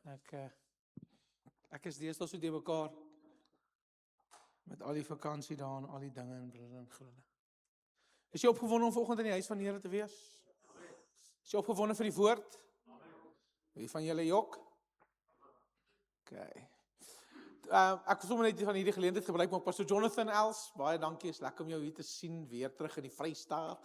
Ek is deesdae so die mekaar met al die vakansie daar en al die dinge en brille en grille. Is jy opgewonde om vanoggend in die huis van die Here te wees? Is jy opgewonde vir die woord? Wie van julle jok? Okay. Ek wil sommer net van hierdie geleentheid gebruik maak. Pastor Jonathan Els, baie dankie, is lekker om jou hier te sien, weer terug in die Vrystaat.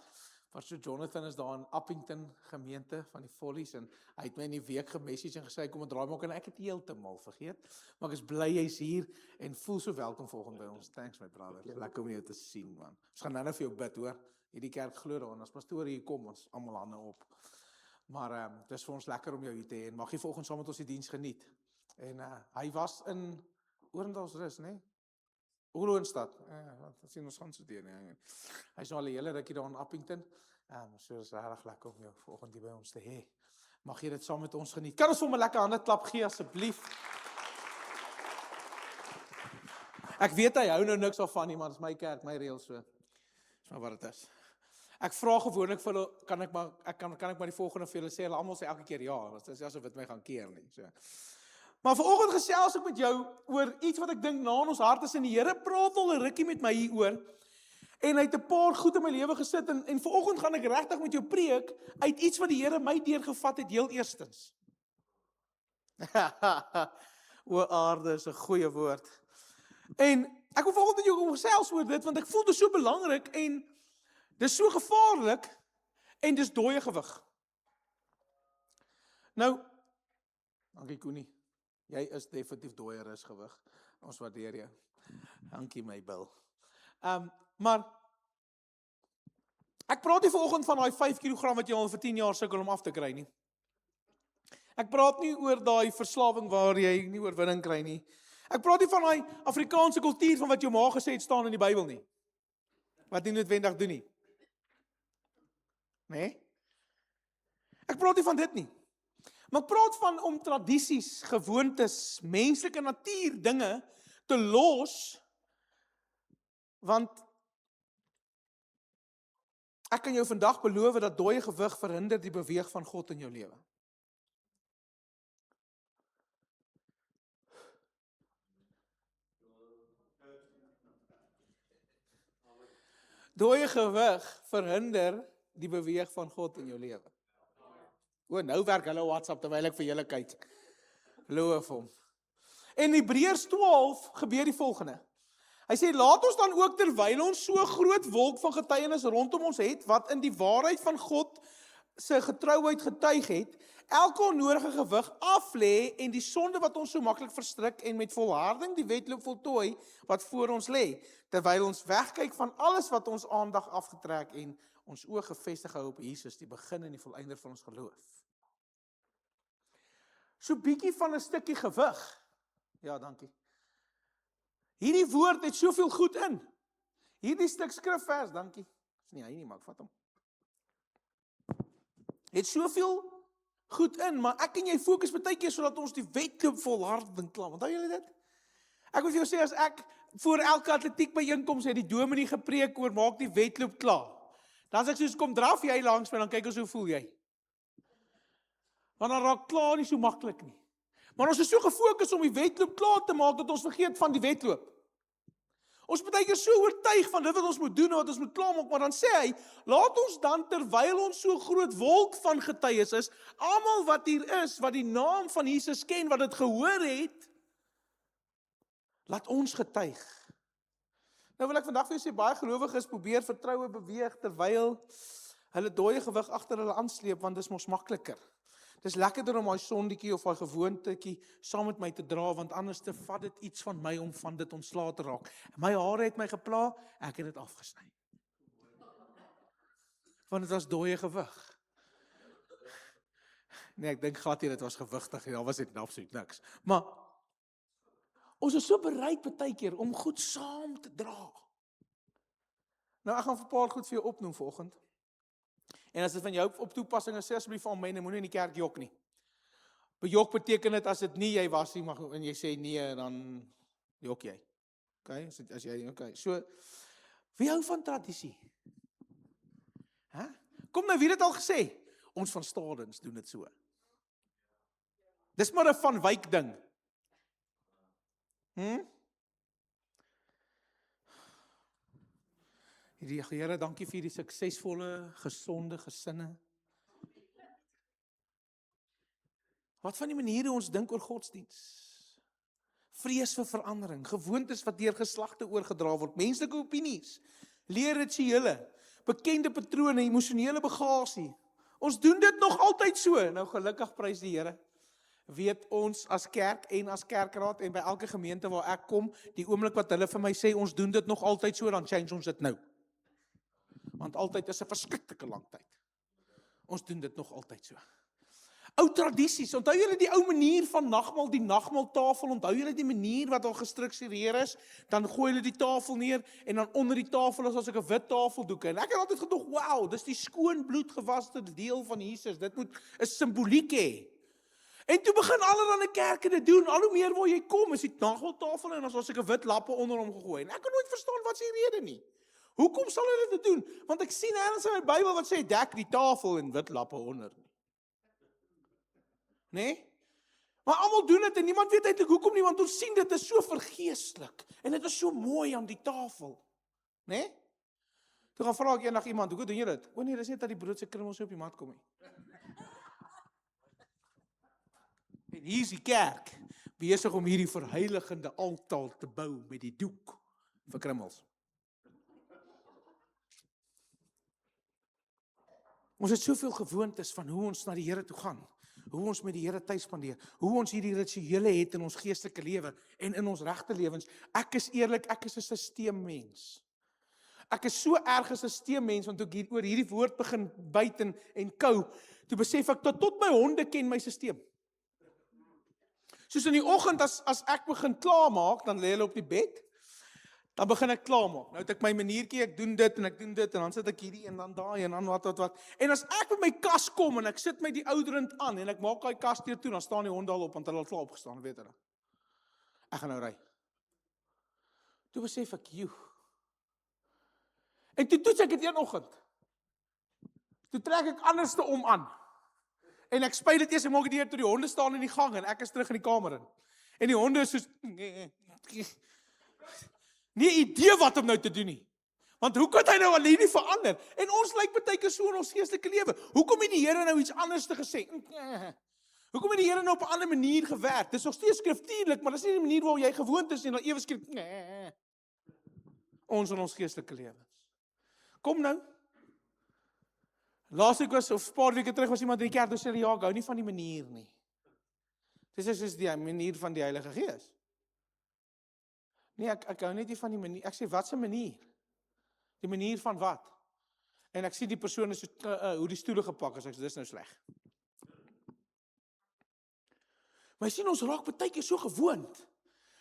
Pastor Jonathan is daar in Appington gemeente van die Follies en hy het my in die week gemessage en gesê, kom en draai maak en ek het heeltemal vergeet, maar ek is bly jy's hier en voel so welkom volgende by ons. Thanks my brother, lekker om jou te sien man. Ons gaan nou vir jou bid hoor, hierdie kerk glo daaraan, as pastoor hier kom, ons almal hande op. Maar dit is vir ons lekker om jou hier te hê en mag jy volgende saam met ons die diens geniet. En hy was in Orendalsrus, né? Oorloonstad, wat sien ons gaan so deur, nee. Hy is nou al 'n hele rukkie daar in Appington, so is regtig lekker om jou vanoggend hier by ons te hê. Mag jy dit saam met ons geniet. Kan ons hom 'n lekker hande klap gee asseblief? Ek weet hy hou nou niks daarvan nie, maar dit is my kerk, my reël so. Dis maar wat dit is. Ek vra gewoonlik vir hulle, kan ek maar die volgende vir julle sê, hulle almal sê elke keer ja, want dit is asof dit my gaan keer nie, so. Maar vanoggend gesels ek met jou oor iets wat ek dink na in ons hart is en die Here praat al 'n rukkie met my hieroor. En hy het 'n paar goed in my lewe gesit en vanoggend gaan ek regtig met jou preek uit iets wat die Here my deurgevat het heel eerstens. O aarde is 'n goeie woord. En ek wil vanoggend met jou kom gesels oor dit want ek voel dit is so belangrik en dis so gevaarlik en dis dooie gewig. Nou, dankie Koenie. Jy is definitief dooier is gewig. Ons waardeer jou. Dankie my Bill. Maar ek praat nie vanoggend van daai 5 kg wat jy al vir 10 jaar sukkel om af te kry nie. Ek praat nie oor daai verslawing waar jy nie oorwinning kry nie. Ek praat nie van daai Afrikaanse kultuur van wat jou ma gesê het staan in die Bybel nie. Wat nie noodwendig doen nie. Nee? Ek praat nie van dit nie. Maar ek praat van om tradisies, gewoontes, menslike natuur dinge te los, want ek kan jou vandag beloof dat dooie gewig verhinder die beweeg van God in jou lewe. Dooie gewig verhinder die beweeg van God in jou lewe. O, nou werk hulle WhatsApp terwyl ek vir julle kyk. Loof hom. En Hebreërs 12 gebeur die volgende. Hy sê, laat ons dan ook terwyl ons so groot wolk van getuienis rondom ons het, wat in die waarheid van God se getrouheid getuig het, elke onnodige gewig aflê en die sonde wat ons so maklik verstrik en met volharding die wedloop voltooi wat voor ons lê, terwyl ons wegkyk van alles wat ons aandag afgetrek en ons oë gefestig hou op Jesus, die begin en die volëinder van ons geloof. So bietjie van 'n stukkie gewig. Ja, dankie. Hierdie woord het soveel goed in. Hierdie stuk skrifvers, dankie. Dis nie hy nie, maar ek vat hom. Het soveel goed in, maar ek en jy fokus baie keer sodat ons die wedloop volharding klaar. Onthou julle dit? Ek wil vir jou sê as ek voor elke atletiek byeenkoms het die dominee gepreek oor maak die wedloop klaar. Dan sê ek soos kom draf jy langs my dan kyk ons hoe voel jy. Want dan raak klaar nie so maklik nie. Maar ons is so gefokus om die wedloop klaar te maak dat ons vergeet van die wedloop. Ons is baie keer so oortuig van dit wat ons moet doen en wat ons moet klaarmaak, maar dan sê hy, laat ons dan terwyl ons so groot wolk van getuies is, almal wat hier is, wat die naam van Jesus ken, wat dit gehoor het, laat ons getuig. Nou wil ek vandag vir jou sê, baie gelowiges probeer vertroue beweeg terwyl hulle dooie gewig agter hulle aansleep, want dis mos makliker. Dis lekkerder om daai sondetjie of daai gewoontetjie saam met my te dra, want anders te vat dit iets van my om van dit ontslae te raak. My hare het my gepla, ek het dit afgesny. Want dit was dooie gewig. Nee, ek dink glad nie dit was gewigtig, daar was dit absoluut niks. Maar ons is so bereid baie keer om goed saam te dra. Nou ek gaan 'n paar goed vir jou opnoem vanoggend. En as dit van jou op toepassing is, sê asseblief vir my en moenie in die kerk jok nie. Bejok beteken dit as dit nie jy was nie, en jy sê nee, dan jok jy. Okay, as jy okay. So wie hou van tradisie? Kom nou, wie het dit al gesê? Ons van Stadens doen dit so. Dis maar 'n Van Wyk ding. Here, dankie vir die suksesvolle, gesonde gesinne. Wat van die maniere ons dink oor godsdiens? Vrees vir verandering, gewoontes wat deur geslagte oorgedra word, menslike opinies, leerrituele, bekende patrone, emosionele bagasie. Ons doen dit nog altyd so. Nou gelukkig prys die Here. Weet ons as kerk en as kerkraad en by elke gemeente waar ek kom, die oomblik wat hulle vir my sê, ons doen dit nog altyd so, dan change ons dit nou. Want altyd is 'n verskriklike lang tyd. Ons doen dit nog altyd so. Ou tradisies, onthou julle die ou manier van nagmaal, die nagmaaltafel, onthou julle die manier wat al gestruktureer is, dan gooi hulle die tafel neer, en dan onder die tafel is as ek 'n wit tafeldoeke, en ek het altyd gedog, wow, dis die skoon bloedgewaste deel van Jesus, dit moet 'n simboliek hê. En toe begin allerlei kerke dit doen, al hoe meer waar jy kom, is die nagmaaltafel, en as ek 'n wit lappe onder hom gegooi, en ek kan nooit verstaan wat se rede nie. Hoekom sal hulle dit doen? Want ek sien ergens in my Bybel wat sê, dek die tafel en wit lappe onder. Nee? Maar almal doen dit en niemand weet eintlik hoekom nie, want ons sien dit is so vergeestelik en dit is so mooi aan die tafel. Nee? Toe gaan vra ek eendag iemand, hoe doen jy dit? O nee, dis net dat die brood se krummels op die mat kom nie. En hier is die kerk besig om hierdie verheiligende altaar te bou met die doek vir krummels. Ons het soveel gewoontes van hoe ons na die Here toe gaan. Hoe ons met die Here tyd spandeer, hoe ons hierdie rituele het in ons geestelike lewe en in ons regte lewens. Ek is eerlik, ek is 'n sisteemmens. Ek is so erg 'n sisteemmens, want toe ek oor hierdie woord begin byt en kou, toe besef ek tot my honde ken my sisteem. Soos in die oggend, as ek begin klaarmaak, dan lê hulle op die bed, dan begin ek klaarmaak. Nou het ek my maniertjie, ek doen dit, en dan sit ek hierdie, en dan daai, en dan wat. En as ek met my kas kom, en ek sit my die ouderend aan, en ek maak daai kas deur toe, dan staan die honde al op, want hulle het klaar opgestaan, weet hulle. Ek gaan nou ry. Toe besef ek, en toe toets ek dit een oggend. Toe trek ek anderste om aan. En ek spyt dit eers, en maak dit deur toe die honde staan in die gang, en ek is terug in die kamer in. En die honde is soos, nie idee wat om nou te doen nie. Want hoe kan hy nou alleen nie verander? En ons lyk baie keer so in ons geestelike lewe. Hoekom het die Here nou iets anders te gesê? Hoekom het die Here nou op 'n ander manier gewerk? Dis nog steeds skriftuurlik, maar dis nie die manier waarop jy gewoond is en dan ewe skielik ons in ons geestelike lewens. Kom nou. Laasweek was of 'n paar weke terug was iemand in die kerk en sê ja, ek hou nie van die manier nie. Dis is die manier van die Heilige Gees. Nee, ek hou net nie van die manier. Ek sê, wat se manier? Die manier van wat? En ek sien die persoon is so, hoe die stoele gepak is, ek sê, dis nou sleg. Maar jy sien, ons raak baie keer so gewoond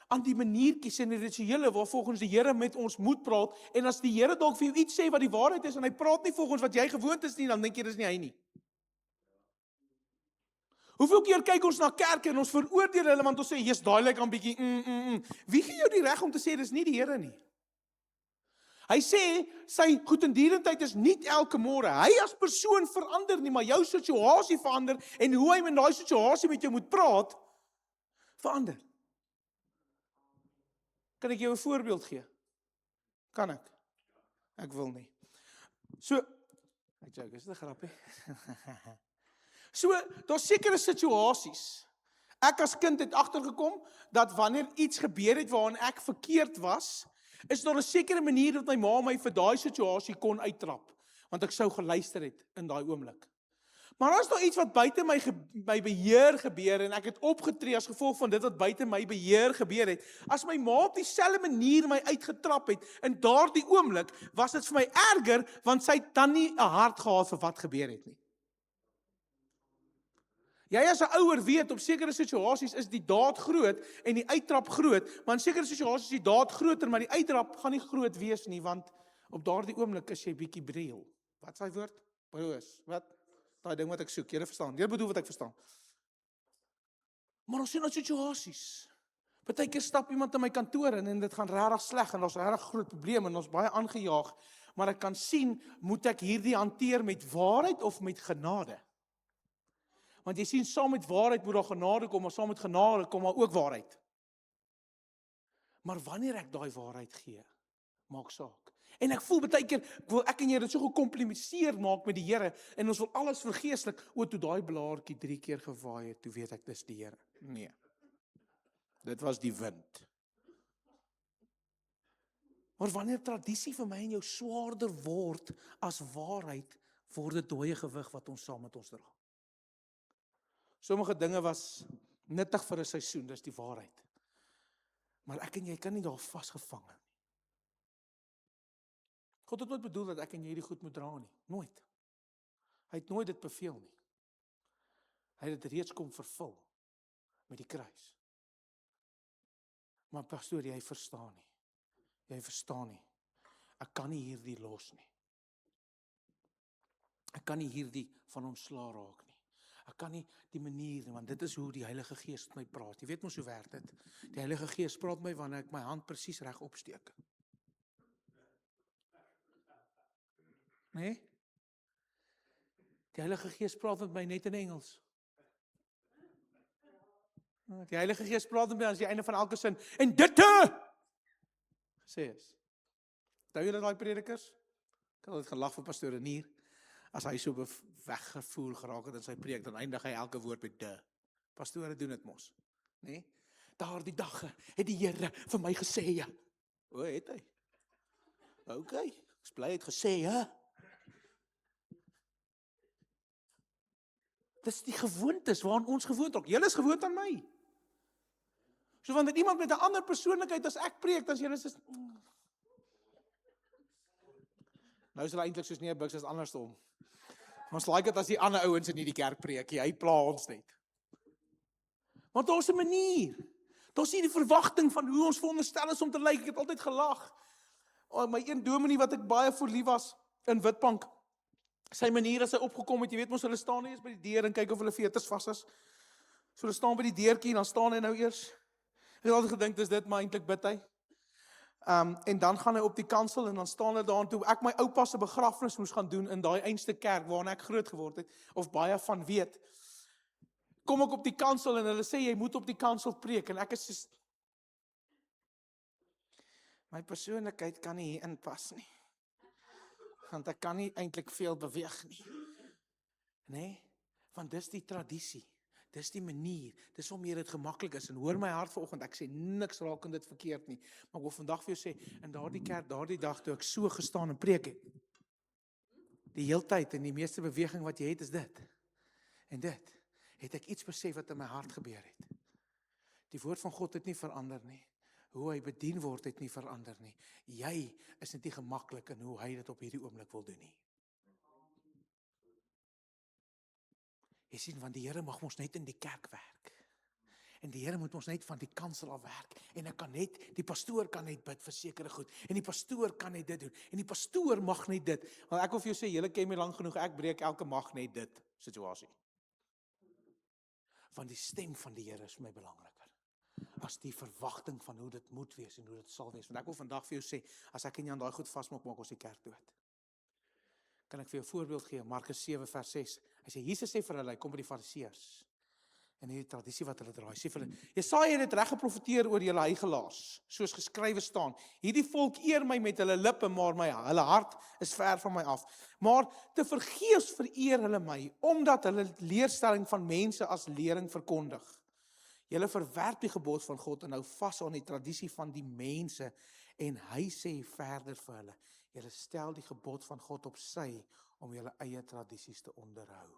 aan die maniertjies en die rituele waar volgens die Here met ons moet praat, en as die Here dalk vir jou iets sê wat die waarheid is, en hy praat nie volgens wat jy gewoond is nie, dan dink jy, dis nie hy nie. Hoeveel keer kyk ons na kerke en ons veroordeel hulle, want ons sê, jy's daai lyk 'n bietjie, Wie gee jou die reg om te sê, dis nie die Here nie? Hy sê, sy goedendierendheid is nie elke môre. Hy as persoon verander nie, maar jou situasie verander, en hoe hy met daai situasie met jou moet praat, verander. Kan ek jou 'n voorbeeld gee? Kan ek? Ek wil nie. So, ek joke, is dit 'n grapie? So, daar's sekere situasies. Ek as kind het agtergekom, dat wanneer iets gebeur het waarin ek verkeerd was, is daar 'n sekere manier dat my ma my vir daai situasie kon uittrap, want ek sou geluister het in daai oomblik. Maar as daar iets wat buite my beheer gebeur, en ek het opgetree as gevolg van dit wat buite my beheer gebeur het, as my ma op dieselfde manier my uitgetrap het, in daardie oomblik, was dit vir my erger, want sy het dan nie 'n hart gehad vir wat gebeur het nie. Jy as 'n ouer weet, op sekere situasies is die daad groot en die uittrap groot, maar in sekere situasies is die daad groter, maar die uittrap gaan nie groot wees nie, want op daardie oomblik is jy bietjie breel. Wat is daai woord? Broos. Wat? Daai ding wat ek soek, julle verstaan. Julle bedoel wat ek verstaan. Maar ons sien nou situasies. Partykeer stap iemand in my kantoor in en dit gaan regtig sleg en ons regtig groot probleme en ons baie aangejaag, maar ek kan sien, moet ek hierdie hanteer met waarheid of met genade? Want jy sien, saam met waarheid moet daar genade kom, maar saam met genade kom maar ook waarheid. Maar wanneer ek daai waarheid gee, maak saak. En ek voel baie keer, wil ek en jy dit so gekompliseer maak met die Here, en ons wil alles vergeeslik, toe daai blaartjie 3 keer gewaai het, toe weet ek, dis die Here. Nee, dit was die wind. Maar wanneer tradisie vir my en jou swaarder word as waarheid, word dit dooie gewig wat ons saam met ons dra. Sommige dinge was nuttig vir 'n seisoen, dis die waarheid. Maar ek en jy kan nie daar vasgevang nie. God het nooit bedoel dat ek en jy die goed moet dra nie. Nooit. Hy het nooit dit beveel nie. Hy het dit reeds kom vervul met die kruis. Maar pastoor, jy verstaan nie. Jy verstaan nie. Ek kan nie hierdie los nie. Ek kan nie hierdie van ontslaa raak nie. Ek kan nie die manier nie, want dit is hoe die Heilige Gees met my praat. Jy weet mos hoe werk dit. Die Heilige Gees praat met my wanneer ek my hand presies reg opsteek. Nee? Die Heilige Gees praat met my net in Engels. Die Heilige Gees praat met my aan die einde van elke sin. En dit gesê is. Onthou julle daai predikers? Ek het altyd gelag vir pastoor Renier. As hy so weggevoer geraak het in sy preek, dan eindig hy elke woord met de. Pastore doen dit mos. Nee? Daardie dag het die Here vir my gesê, ja. O, het hy? OK, ek bly het gesê, ja. Dis die gewoontes waaraan ons gewoond raak. Julle is gewoond aan my. So wanneer iemand met 'n ander persoonlikheid as ek preek, dan julle is nou is hulle eintlik soos nie 'n buks as andersom. Ons like dit as die ander ouens in hierdie kerk preek, hy pla ons net. Want daar's 'n manier. Daar's nie die verwagting van hoe ons veronderstel is om te lyk. Ek het altyd gelag. My een dominee wat ek baie voor lief was in Witbank. Sy manier as hy opgekom het, jy weet mos, hulle staan nie eens by die deur en kyk of hulle veters vas is. So hulle staan by die deurtjie en dan staan hy nou eers. Ek het altyd gedink, dis dit, maar eintlik bid hy. En dan gaan hy op die kansel en dan staan hy daar toe ek my oupa se begrafnis moes gaan doen in daai einste kerk waarna ek groot geword het, of baie van weet. Kom ek op die kansel en hulle sê jy moet op die kansel preek en ek is soos, my persoonlikheid kan nie hier inpas nie. Want ek kan nie eintlik veel beweeg nie. Nee, want dis die tradisie. Dis die manier, dis waarmee dit gemaklik is, en hoor my hart vanoggend, ek sê niks raak in dit verkeerd nie, maar ek wil vandag vir jou sê, in daardie kerk, daardie dag, toe ek so gestaan en preek het, die heeltyd en die meeste beweging wat jy het, is dit, en dit, het ek iets besef wat in my hart gebeur het. Die woord van God het nie verander nie, hoe hy bedien word het nie verander nie, jy is net nie gemaklik in hoe hy dit op hierdie oomblik wil doen nie. Jy sien, want die Here mag ons net in die kerk werk. En die Here moet ons net van die kansel af werk. En ek kan net, die pastoor kan net bid vir sekere goed. En die pastoor kan net dit doen. En die pastoor mag net dit. Want ek wil vir jou sê, julle ken my lank genoeg, ek breek elke mag net dit situasie. Want die stem van die Here is vir my belangriker. As die verwagting van hoe dit moet wees en hoe dit sal wees. Want ek wil vandag vir jou sê, as ek en jy aan daai goed vasmaak, maak ons die kerk dood. Kan ek vir jou 'n voorbeeld gee, Markus 7 vers 6. Hy sê, Jesus sê vir hulle, hy kom by die Fariseërs. En hierdie tradisie wat hulle dra, hy sê vir hulle, Jesaja het dit reg geprofeteer oor julle heiligelaars, soos geskrywe staan. Hierdie volk eer my met hulle lippe, maar hulle hart is ver van my af. Maar te vergeefs vereer hulle my, omdat hulle leerstelling van mense as lering verkondig. Julle verwerp die gebod van God en hou vas aan die tradisie van die mense. En hy sê verder vir hulle, julle stel die gebod van God op sy, om julle eie tradisies te onderhou.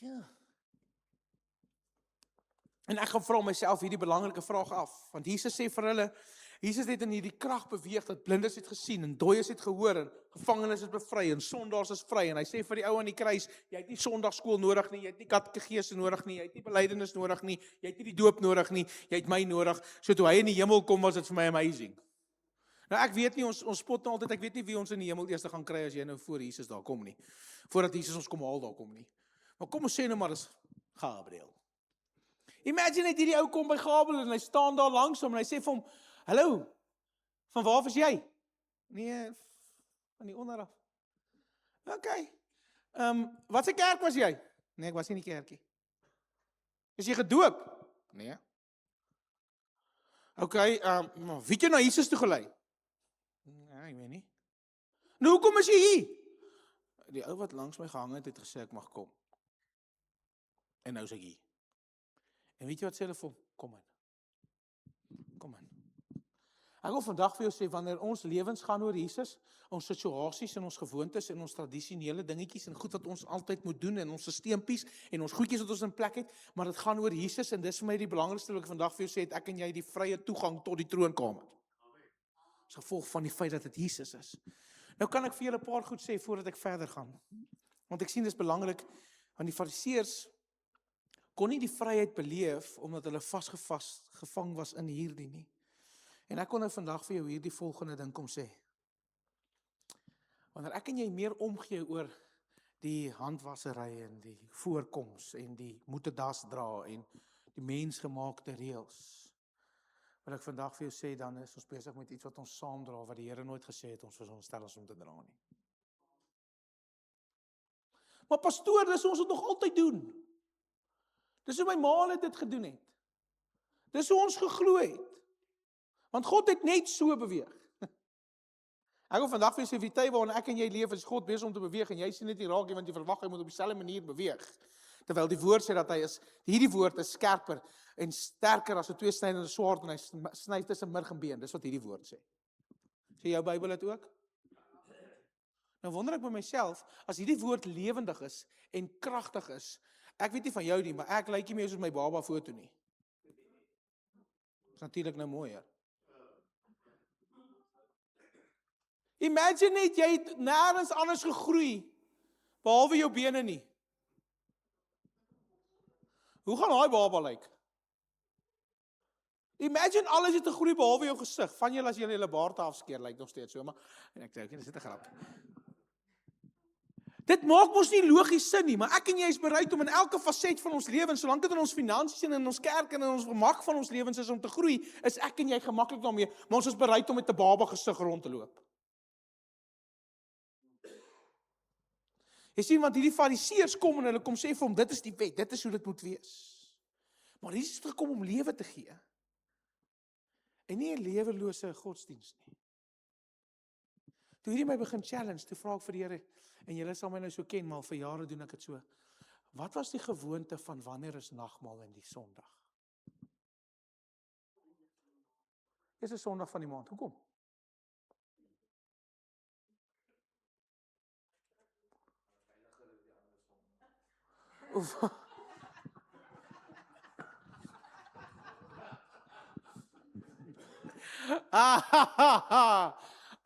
Ja. En ek gaan vra myself hierdie belangrike vraag af, want Jesus sê vir hulle, Jesus het in hierdie krag beweeg, dat blindes het gesien, en dooies het gehoor, en gevangenes het bevry, en sondaars is vry, en hy sê vir die ou aan die kruis, jy het nie sondagskool nodig nie, jy het nie katekese nodig nie, jy het nie belydenis nodig nie, jy het nie die doop nodig nie, jy het my nodig, so toe hy in die hemel kom, was dit vir my amazing. Nou ek weet nie, ons spot nou altyd, ek weet nie wie ons in die hemel eers gaan kry, as jy nou voor Jesus daar kom nie, voordat Jesus ons kom haal daar kom nie. Maar kom ons sê nou maar, is Gabriel. Imagine net hierdie ou kom by Gabriel, en hy staan daar langs hom, en hy sê vir hom, hallo, van waar is jy? Nee, van die onderaf. OK, Wat 'n kerk was jy? Nee, ek was nie in die kerkie. Is jy gedoop? Nee. Okay, wie het jou na Jesus toe gelei? Nee, ek weet nie. Nou hoekom is jy hier? Die ou wat langs my gehang het gesê ek mag kom. En nou is ek hier. En weet jy wat sê hulle vir hom? Kom in. Kom in. Ek wil vandag vir jou sê, wanneer ons lewens gaan oor Jesus, ons situasies en ons gewoontes en ons tradisionele dingetjies en goed wat ons altyd moet doen en ons steempies en ons goedjies wat ons in plek het, maar dit gaan oor Jesus en dis vir my die belangrikste wat ek vandag vir jou sê, het ek en jy die vrye toegang tot die troonkamer. As gevolg van die feit dat dit Jesus is. Nou kan ek vir julle 'n paar goed sê voordat ek verder gaan. Want ek sien dis belangrik, want die Fariseërs kon nie die vryheid beleef omdat hulle gevang was in hierdie nie. En ek kon nou vandag vir jou hierdie volgende ding kom sê. Wanneer ek en jy meer omgee oor die handwassery en die voorkoms en die moetedas dra en die mensgemaakte reëls, wil ek vandag vir jou sê, dan is ons besig met iets wat ons saam dra, wat die Here nooit gesê het ons veronderstel is om te dra nie. Maar pastoor, dis ons het nog altyd doen. Dis hoe my ma dit gedoen het. Dis hoe ons geglo het. Want God het net so beweeg. Ek wil vandag vir jou sê, die tyd waarin ek en jy leef, is God besig om te beweeg, en jy sien dit nie raak nie, want jy verwag hy moet op dieselfde manier beweeg. Terwyl die woord sê dat hierdie woord is skerper en sterker as 'n tweesnydende swaard, en hy sny tussen murg en been. Dis wat hierdie woord sê. Sê jou Bybel dit ook? Nou wonder ek by myself, as hierdie woord lewendig is en kragtig is, ek weet nie van jou nie, maar ek lyk nie meer soos my baba foto nie. Dis natuurlik nou mooier. Imagine net, jy het nêrens anders gegroei, behalwe jou bene nie. Hoe gaan daai baba lyk? Imagine alles het gegroei behalwe jou gesig. Van julle as julle julle baard afskeer, lyk nog steeds so, maar ek dink dis net 'n grap. Dit maak mos nie logies sin nie, maar ek en jy is bereid om in elke faset van ons lewens, solank dit in ons finansies en in ons kerk en in ons gemak van ons lewens is om te groei, is ek en jy gemaklik daarmee, maar ons is bereid om met 'n baba gesig rond te loop. Jy sien, want hierdie Fariseërs kom en hulle kom sê vir hom, dit is die wet, dit is hoe dit moet wees. Maar Jesus het gekom om lewe te gee. En nie 'n lewelose godsdiens nie. Toe hierdie my begin challenge, toe vra ek vir die Here, en julle sal my nou so ken, maar vir jare doen ek dit so. Wat was die gewoonte van wanneer is nagmaal in die Sondag? Dis 'n Sondag van die maand. Hoekom?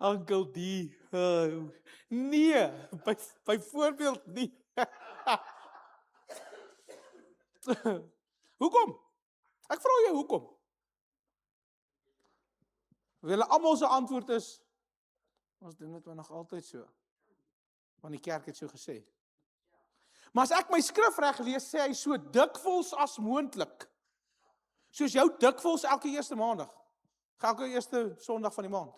Uncle D. Nee, byvoorbeeld nie. Hoekom? Ek vra jou hoekom? Hulle almal se antwoord is, ons doen dit nog altyd so. Want die kerk het so gesê. Maar as ek my skrif reg lees, sê hy so dikwels as moontlik. Soos jou dikwels elke eerste maandag. Elke eerste Sondag van die maand.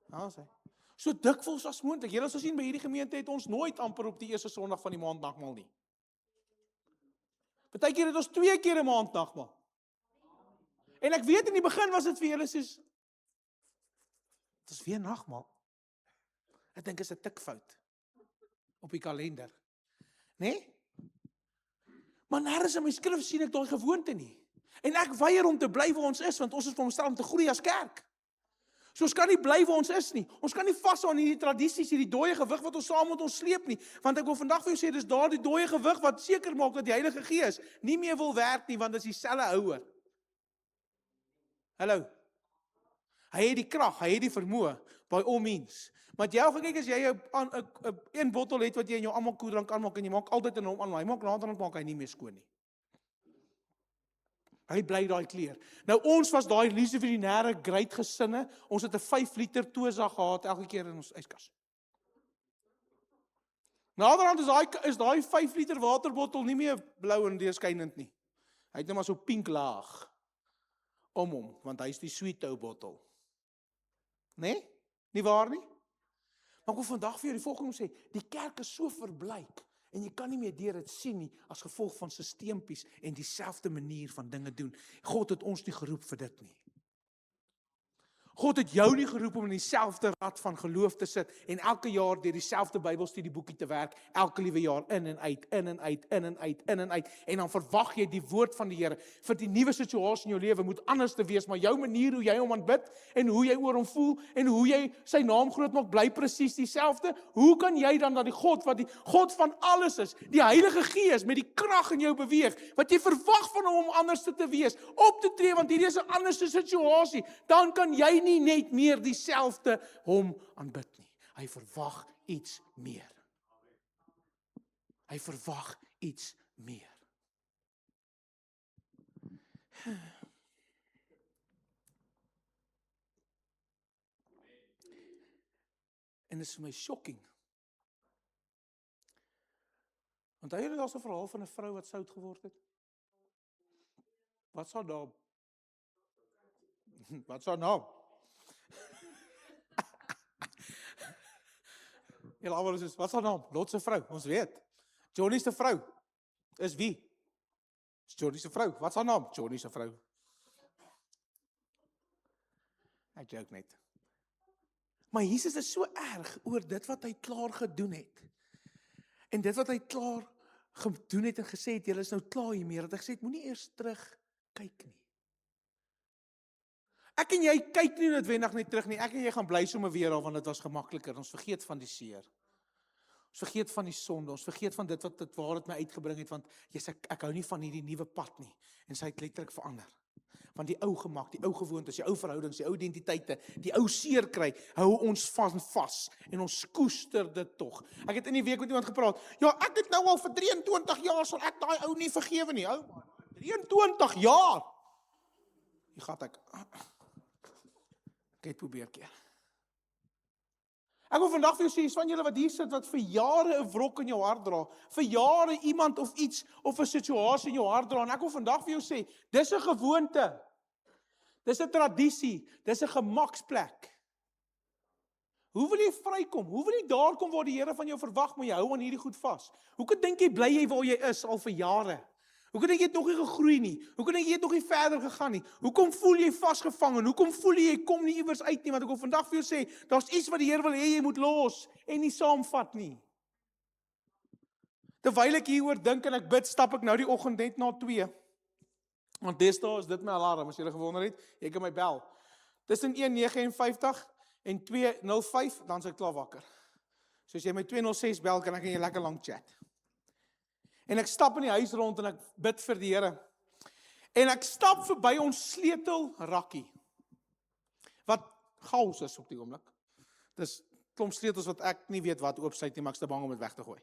Ja, sê. So dikwels as moontlik. Julle sal sien by hierdie gemeente het ons nooit amper op die eerste Sondag van die maand nagmaal nie. Partykeer het ons 2 keer 'n maand nagmaal. En ek weet in die begin was dit vir julle soos, dit is weer nagmaal. Ek dink is 'n tikfout op die kalender. Nee? Maar nêrens in my skrif sien ek daai gewoonte nie. En ek weier om te bly waar ons is, want ons is veronderstel om te groei as kerk. So ons kan nie bly waar ons is nie. Ons kan nie vashou aan hierdie tradisies, hierdie dooie gewig wat ons saam met ons sleep nie. Want ek wil vandag vir jou sê, dis daardie dooie gewig wat seker maak dat die Heilige Gees nie meer wil werk nie, want dit is dieselfde houer. Hallo. Hy het die krag, hy het die vermoë, by all means. Maar jy kyk as jy 'n bottel het wat jy in jou almal koeldrank aanmaak en jy maak altyd in hom aan, hy maak later maak hy nie meer skoon nie. Hy bly daai kleur. Nou ons was daai Luciferinêre great gesinne, ons het 'n 5 liter tosa gehad elke keer in ons yskas. Naderhand is daai 5 liter waterbottel nie meer blou en deurskynend nie. Hy het net maar so pink laag om hom, want hy is die sweet ou bottel. Nee? Nie waar nie? Maar ek wil vandag vir jou die volgende sê, die kerk is so verblyk, en jy kan nie meer deur dit sien nie, as gevolg van systeempies en dieselfde manier van dinge doen. God het ons nie geroep vir dit nie. God het jou nie geroep om in dieselfde rad van geloof te sit en elke jaar deur dieselfde Bybelstudieboekie te werk, elke liewe jaar in en uit, in en uit, in en uit, in en uit, en dan verwag jy die woord van die Here vir die nuwe situasie in jou lewe moet anders te wees, maar jou manier hoe jy hom aanbid en hoe jy oor hom voel en hoe jy sy naam groot maak, bly presies dieselfde. Hoe kan jy dan dat die God wat die God van alles is, die Heilige Gees met die krag in jou beweeg, wat jy verwag van hom om anders te wees, op te tree, want hierdie is 'n ander situasie, dan kan jy nie net meer dieselfde hom aanbid nie. Hy verwag iets meer. Hy verwag iets meer. En dit is vir my shocking. Want hy het also 'n verhaal van 'n vrou wat sout geword het. Wat sou daar? Wat sou nou? Julle almal is wat sou nou? Lot se vrou, ons weet. Johnny se vrou is wie? Is Johnny se vrou. Wat is haar naam? Johnny se vrou. Ek joke net. Maar Jesus is so erg oor dit wat hy klaar gedoen het. En dit wat hy klaar gedoen het en gesê het, julle is nou klaar hiermee, dat hy gesê het, moenie eers terug kyk nie. Ek en jy kyk nie noodwendig net terug nie, ek en jy gaan bly sommer weer af, want dit was gemakliker, ons vergeet van die seer. Ons vergeet van die sonde, ons vergeet van dit wat waar dit my uitgebring het, want ek hou nie van hierdie nuwe pad nie, en sy het letterlik verander. Want die ou gemak, die ou gewoontes, die ou verhoudings, die ou identiteite, die ou seer kry, hou ons van vas, en ons koester dit tog. Ek het in die week met iemand gepraat, ja, ek het nou al vir 23 jaar, sal ek daai ou nie vergewe nie, ou man, 23 jaar! Die gat ek het probeer keer. Ek wil vandag vir jou sê, is van julle wat hier sit, wat vir jare 'n wrok in jou hart dra, vir jare iemand of iets, of 'n situasie in jou hart dra, en ek wil vandag vir jou sê, dis 'n gewoonte, dis 'n tradisie, dis 'n gemaksplek. Hoe wil jy vrykom? Hoe wil jy daar kom waar die Here van jou verwag, maar jy hou aan hierdie goed vas? Hoekom dink jy bly jy waar jy is al vir jare? Hoekom dink jy het nog nie gegroei nie? Hoekom dink jy het nog nie verder gegaan nie? Hoekom voel jy vasgevang en hoekom voel jy kom nie iewers uit nie? Want ek wil vandag vir jou sê, daar's iets wat die Here wil hê jy moet los en nie saamvat nie. Terwyl ek hieroor dink en ek bid, stap ek nou die oggend net na 2. Want deesdae is dit my alarm, as jy gewonder het, jy kan my bel. Tussen 1:59 en 2:05, dan is ek klaar wakker. So as jy my 2:06 bel, kan ek en jy lekker lank chat. En ek stap in die huis rond en ek bid vir die Here. En ek stap verby ons sleutelrakkie, wat chaos is op die oomblik. Dis klomp sleutels wat ek nie weet wat oopsluit nie, maar ek is te bang om dit weg te gooi.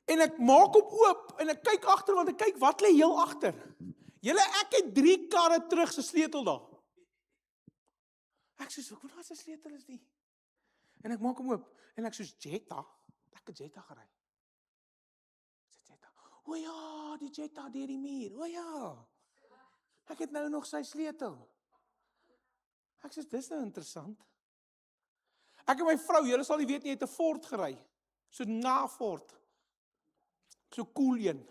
En ek maak hom oop en ek kyk agter, want ek kyk wat lê heel agter. Julle, ek het 3 karre terug se sleutel daar. Ek sê, wat se sleutel is die? En ek maak hom oop en ek sê, Jetta, ek het Jetta gery. O ja, die Jetta deur die muur. O ja. Ek het nou nog sy sleutel. Ek sê, dis nou interessant. Ek en my vrou, julle sal nie weet nie, het 'n Ford gery. So na Ford. So cool een.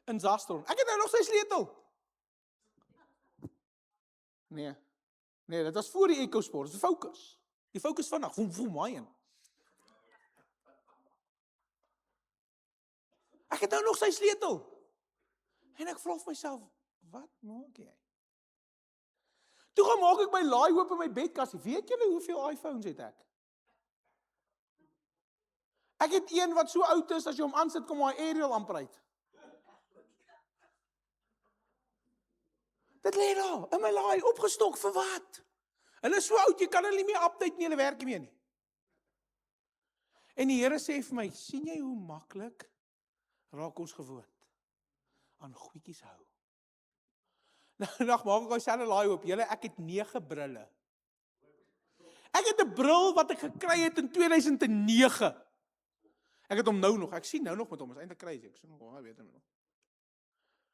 In Zastron. Ek het nou nog sy sleutel. Nee, dit was voor die EcoSport, dit is Focus. Die Focus vinnig, woem my in. Ek het nou nog sy sleutel. En ek vra vir myself, wat maak jy? Toe gaan maak ek my laai oop in my bedkas. Weet julle hoeveel iPhones het ek? Ek het een wat so oud is, as jy hom aansit, kom my aerial amper uit. Dit lê daar, in my laai, opgestok, vir wat? Hulle is so oud, jy kan hulle nie meer update nie, hulle werk nie meer nie. En die Here sê vir my, sien jy hoe maklik raak ons gewoond aan goedjies hou. Nou maak ek myself laai oop. Julle, ek het 9 brille. Ek het 'n bril wat ek gekry het in 2009. Ek het hom nou nog. Ek sien nou nog met hom. Is eintlik crazy. Ek sien nog, weet hom nog.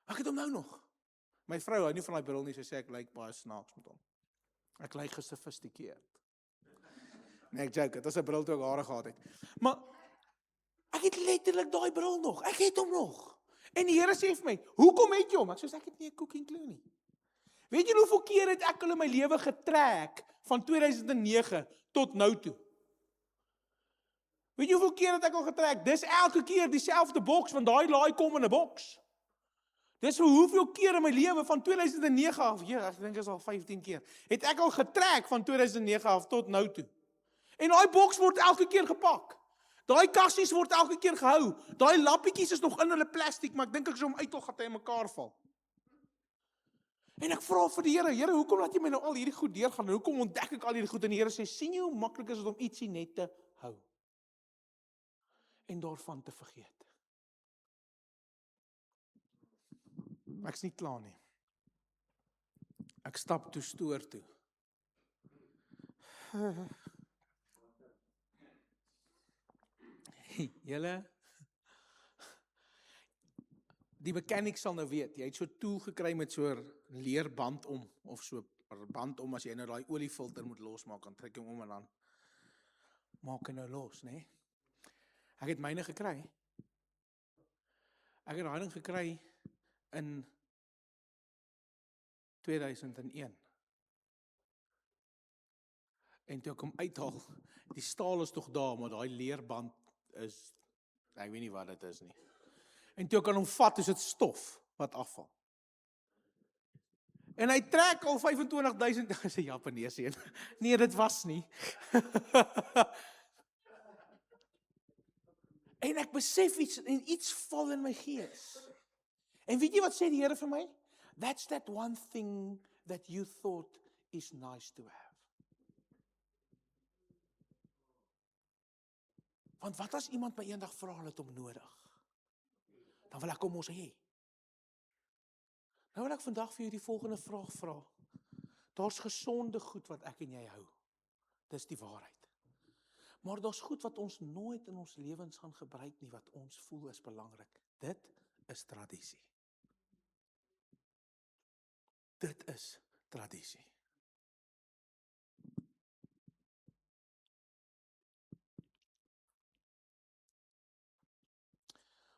Ek het hom nou nog. My vrou hou nie van daai bril nie. Sy sê ek lyk baie snaaks met hom. Ek lyk gesofistikeerd. Nee, ek joke, dit was 'n bril toe ek hare gehad het. Maar ek het letterlik daai bril nog. Ek het hom nog. En die Here sê vir my, "Hoekom het jy hom?" Ek sê ek het nie 'n cooking clue nie. Weet julle hoeveel keer het ek al in my lewe getrek van 2009 tot nou toe? Weet jy hoeveel keer het ek al getrek? Dis elke keer dieselfde boks, want daai laai kom in 'n boks. Dis vir hoeveel keer in my lewe van 2009 af, ek dink is al 15 keer, het ek al getrek van 2009 af tot nou toe. En daai boks word elke keer gepak. Daai kassies word elke keer gehou. Daai lappietjies is nog in hulle plastiek, maar ek dink ek sou hom uit gaan hy in mekaar val. En ek vra vir die Here, hoekom laat jy my nou al hierdie goed deurgaan? En hoekom ontdek ek al hierdie goed? En die Here sê, sien jy hoe maklik is dit om ietsie net te hou? En daarvan te vergeet. Ek's nie klaar nie. Ek stap toe stoor toe. Julle, die mechanic sal nou weet, jy het so 'n tool gekry met so 'n leerband om, of so 'n band om, as jy nou daai oliefilter moet losmaak, dan trek jy hom om en dan maak hy nou los, né? Ek het myne gekry. Ek het daai ding gekry in 2001. En toe ek hom uithaal, die staal is nog daar, maar daai leerband is, ek weet nie wat dit is nie. En toe ek kan hom vat, is dit stof wat afval. En hy trek al 25.000, ek sê Japanees een. Nee, dit was nie. En ek besef iets, en iets val in my gees. En weet jy wat sê die Here vir my? That's that one thing that you thought is nice to have. Want wat as iemand my eendag vra het om nodig? Dan wil ek hom mos hê. Nou wil ek vandag vir jou die volgende vraag vra. Daar's gesonde goed wat ek en jy hou. Dis die waarheid. Maar daar's goed wat ons nooit in ons lewens gaan gebruik nie, wat ons voel is belangrik. Dit is tradisie. Dit is tradisie.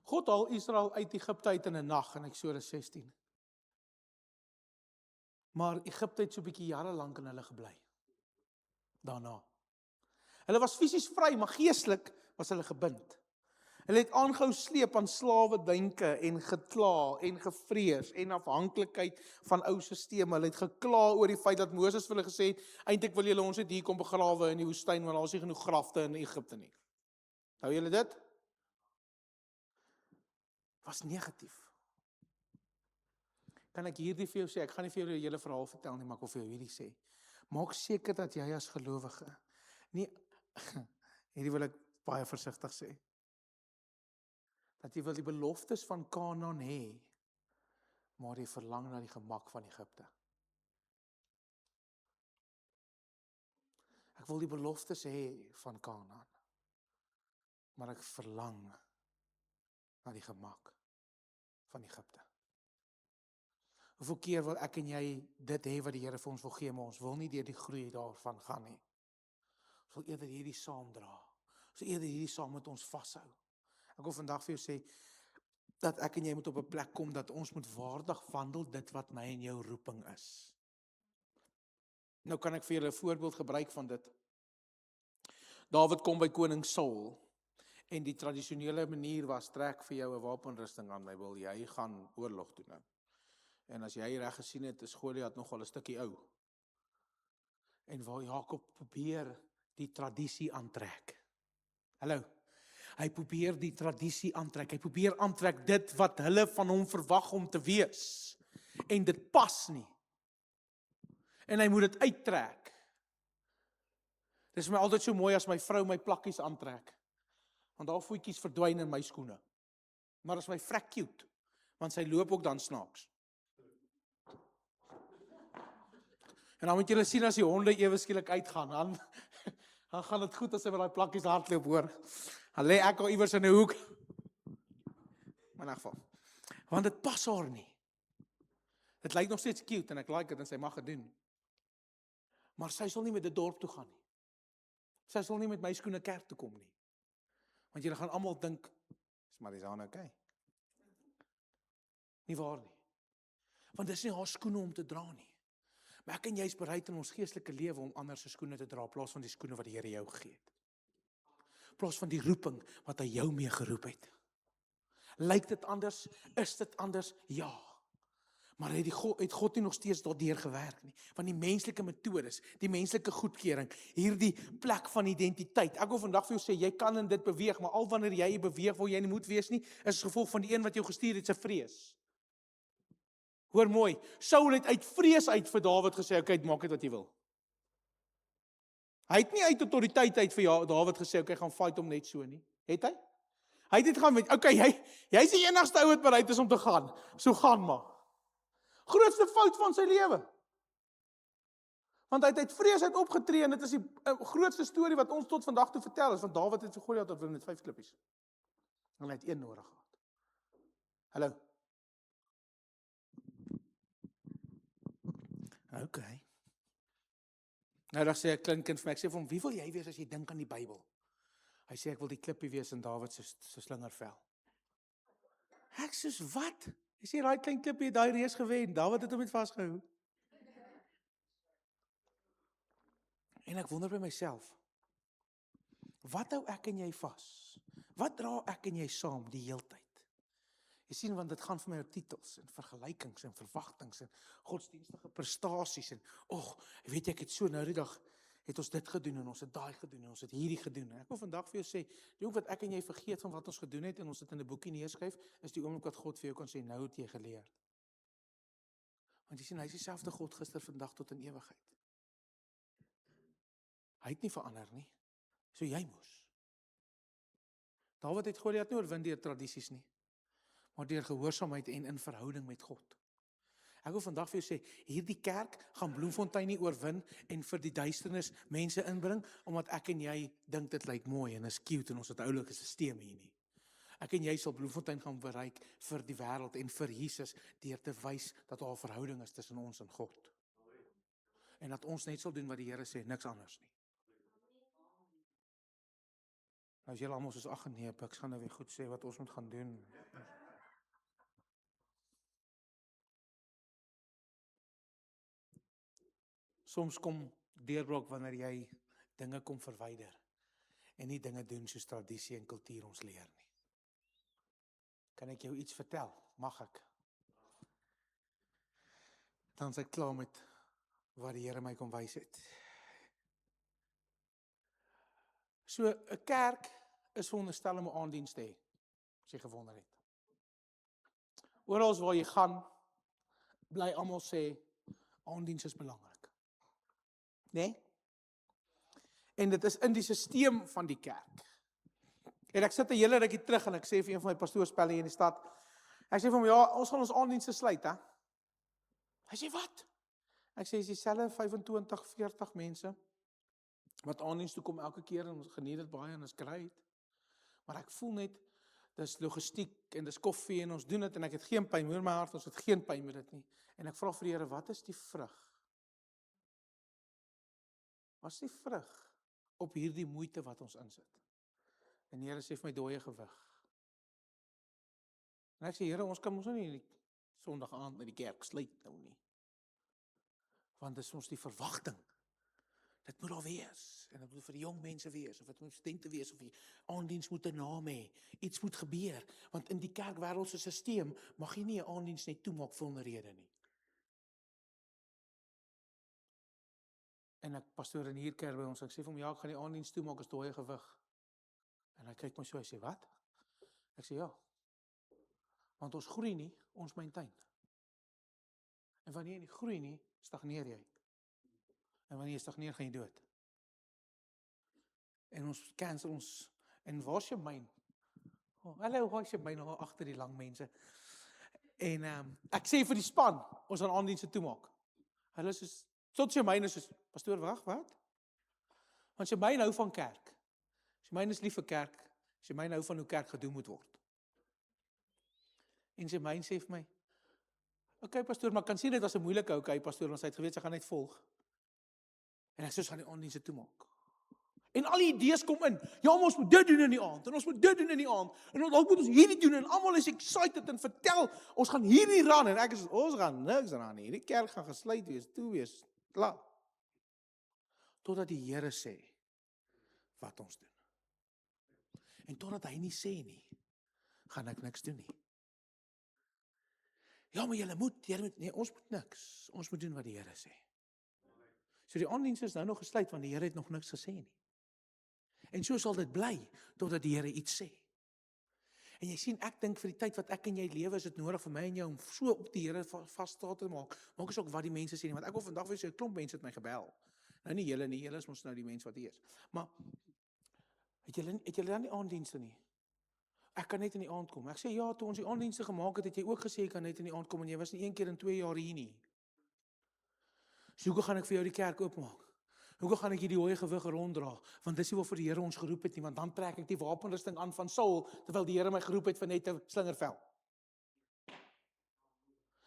God haal Israel uit Egipte uit in 'n nag in Eksodus 16. Maar Egipte het so 'n bietjie jare lank in hulle gebly. Daarna. Hulle was fisies vry, maar geestelik was hulle gebind. Hulle het aangehou sleep aan slawe denke en gekla en gevrees en afhanklikheid van ou sisteme. Hulle het gekla oor die feit dat Moses vir hulle gesê het, eintlik wil julle ons net hier kom begrawe in die woestyn, want daar is nie genoeg grafte in Egipte nie. Hou julle dit? Was negatief. Kan ek hierdie vir jou sê, ek gaan nie vir jou die hele verhaal vertel nie, maar ek wil vir jou hierdie sê. Maak seker dat jy as gelowige, nie, hierdie wil ek baie versigtig sê, dat jy wil die beloftes van Kanaan hê, maar jy verlang na die gemak van Egipte. Ek wil die beloftes hê van Kanaan, maar ek verlang na die gemak van Egipte. Hoeveel keer wil ek en jy dit hê wat die Here vir ons wil gee, maar ons wil nie deur die groei daarvan gaan nie. Ons wil eerder hierdie saam dra. Ons wil eerder hierdie saam met ons vashou. Ek wil vandag vir jou sê, dat ek en jy moet op 'n plek kom, dat ons moet waardig wandel dit wat my en jou roeping is. Nou kan ek vir julle 'n voorbeeld gebruik van dit. Dawid kom by koning Saul, en die tradisionele manier was, trek vir jou 'n wapenrusting aan, my wil, jy gaan oorlog doen nou. En as jy reg gesien het, is Goliat nogal 'n stukkie ou. En waar Jakob probeer die tradisie aantrek. Hallo. Hy probeer die tradisie aantrek. Hy probeer aantrek dit wat hulle van hom verwag om te wees. En dit pas nie. En hy moet dit uittrek. Dit is my altyd so mooi as my vrou my plakkies aantrek. Want daar voetjies verdwyn in my skoene. Maar as my vrek cute, want sy loop ook dan snaaks. En dan moet julle sien as die honde ewe skielik uitgaan, dan gaan dit goed as hy met daai plakkies hardloop, hoor. Dan lê ek al iewers in 'n hoek. Maar in 'n geval. Want dit pas haar nie. Dit lyk nog steeds cute en ek like dit en sy mag dit doen. Maar sy sal nie met dit dorp toe gaan nie. Sy sal nie met my skoene kerk toe kom nie. Want julle gaan almal dink, is Marizaan okay? Nie waar nie. Want dis nie haar skoene om te dra nie. Maar ek en jy is bereid in ons geestelike lewe om ander se skoene te dra, in plaas van die skoene wat die Here jou gegee het. In plaas van die roeping wat hy jou mee geroep het. Lyk dit anders? Is dit anders? Ja. Maar het God nie nog steeds daardeur gewerk nie? Want die menslike metodes, die menslike goedkeuring, hierdie plek van identiteit. Ek wil vandag vir jou sê, jy kan in dit beweeg, maar al wanneer jy beweeg waar jy nie moet wees nie, is gevolg van die een wat jou gestuur het, se vrees. Hoor mooi, Saul het uit vrees uit vir Dawid gesê, okay, maak dit wat jy wil. Hy het nie uit autoriteit uit vir Dawid gesê, okay, gaan fight hom net so nie. Het hy? Hy het dit gaan met, okay, jy's die enigste ou wat bereid is om te gaan. So gaan maar. Grootste fout van sy lewe. Want hy het uit vrees uit opgetree en dit is die grootste storie wat ons tot vandag toe vertel is, want Dawid het vir Goliat oorwin met 5 klippies. En hy het 1 nodig gehad. Hallo. Okay. Nou dan sê 'n klein kind vir my, ek sê vir hom, wie wil jy wees as jy dink aan die Bybel? Hy sê ek wil die klippie wees in Dawid se slingervel. Ek sê, wat? Hy sê daai klein klippie het daai reus gewen. Dawid het hom net vasgehou. En ek wonder by myself, wat hou ek en jy vas? Wat dra ek en jy saam die heeltyd? Jy sien, want dit gaan vir my oor titels en vergelykings en verwagtings en godsdienstige prestasies en weet jy, ek het so nou die dag het ons dit gedoen en ons het daai gedoen en ons het hierdie gedoen. Ek wil vandag vir jou sê, die oomblik wat ek en jy vergeet van wat ons gedoen het en ons dit in 'n boekie neerskryf, is die oomblik wat God vir jou kan sê, nou het jy geleer. Want jy sien, hy is dieselfde God gister, vandag tot in ewigheid. Hy het nie verander nie. So jy moes. Dawid het Goliat nie oorwin deur tradisies nie, maar deur gehoorsaamheid en in verhouding met God. Ek wil vandag vir jou sê, hierdie kerk gaan Bloemfontein nie oorwin en vir die duisternis mense inbring, omdat ek en jy dink dit lyk mooi en is cute en ons het oulike stelsel hier nie. Ek en jy sal Bloemfontein gaan bereik vir die wêreld en vir Jesus, deur te wys dat daar 'n verhouding is tussen ons en God. En dat ons net sal doen wat die Here sê, niks anders nie. Nou as julle almal soos ag nee, ek gaan nou weer goed sê wat ons moet gaan doen. Soms kom deurbraak wanneer jy dinge kom verwyder en nie dinge doen soos tradisie en kultuur ons leer nie. Kan ek jou iets vertel? Mag ek? Dan is ek klaar met wat die Here my kom wys het. So 'n kerk is veronderstel om 'n aandiens te hê, as jy gewonder het. Oral waar jy gaan, bly almal sê aandiens is belangrik. Nee? En dit is in die stelsel van die kerk. En ek sit 'n hele rukkie terug en ek sê vir een van my pastoorspelle hier in die stad, ek sê vir hom, ja, ons gaan ons aandienste sluit, hè? Hy sê, wat? Ek sê, is dieselfde 25, 40 mense, wat aandiens toe kom elke keer, en ons geniet dit baie, en is great. Maar ek voel net, dis logistiek, en dis koffie, en ons doen dit, en ek het geen pyn, hoor my hart, ons het geen pyn met dit nie. En ek vra vir die Here, wat is die vrug? Wat is die vrug op hierdie moeite wat ons insit? En die Here sê vir my, dooie gewig. En ek sê, Here, ons kan ons nie die Sondag aand met die kerk sluit nou nie. Want dit is ons die verwagting. Dit moet daar wees. En dit moet vir die jong mense wees, of dit moet studente wees, of die aandiens moet 'n naam hê. Iets moet gebeur. Want in die kerkwêreld se stelsel mag jy nie 'n aandiens net toemaak sonder rede nie. En ek pastoor in hier kerk by ons, ek sê vir hom, ja, ek gaan die aandiens toemaak as dooie gewig. En hy kyk my so, hy sê, wat? Ek sê, ja. Want ons groei nie, ons maintain. En wanneer jy nie groei nie, stagneer jy. En wanneer jy stagneer, gaan jy dood. En ons cancel ons, en waar is jy myn? Hallo, waar is jy myn, agter die lang mense? En ek sê vir die span, ons gaan aandienste toemaak. Hulle soos, tot jy myn is soos, pastoor, wag, wat? Want jy myn hou van kerk. Jy myn is lief vir kerk. Jy myn hou van hoe kerk gedoen moet word. En sy myn sê vir my, okay, pastoor, maar kan sien dit was 'n moeilike okay, pastoor, ons het geweet sy gaan net volg. En ek soos gaan die aandienste toemaak. En al die idees kom in. Ja, maar ons moet dit doen in die aand. En ons moet dit doen in die aand. En dalk moet ons hierdie doen. En almal is excited en vertel, ons gaan hierdie ran. En ek is, ons gaan niks ran nie. Hierdie kerk gaan gesluit wees, toe wees, klaar. Totdat die Here sê, wat ons doen. En totdat hy nie sê nie, gaan ek niks doen nie. Ja, maar julle moet, nee, ons moet niks. Ons moet doen wat die Here sê. So die aandiens is nou nog gesluit, want die Here het nog niks gesê nie. En so sal dit bly, totdat die Here iets sê. En jy sien, ek dink vir die tyd wat ek en jy lewe, is dit nodig vir my en jou om so op die Here vasstaat te maak. Maak is ook wat die mense sê nie, want ek wil vandag weer sê, 'n klomp mense het my gebel. Nou nie julle nie, julle is mos nou die mense wat hier is. Maar, het julle dan nie aanddienste nie? Ek kan net in die aand kom. Ek sê, ja, toe ons die aanddienste gemaak het jy ook gesê, jy kan net in die aand kom, en jy was nie 1 keer in 2 jaar hier nie. So hoe gaan ek vir jou die kerk oopmaak? Hoe gaan ek hier die hoë gewig ronddra? Want dis nie waarvoor die Here ons geroep het nie, want dan trek ek die wapenrusting aan van Saul, terwyl die Here my geroep het vir net 'n slingervel.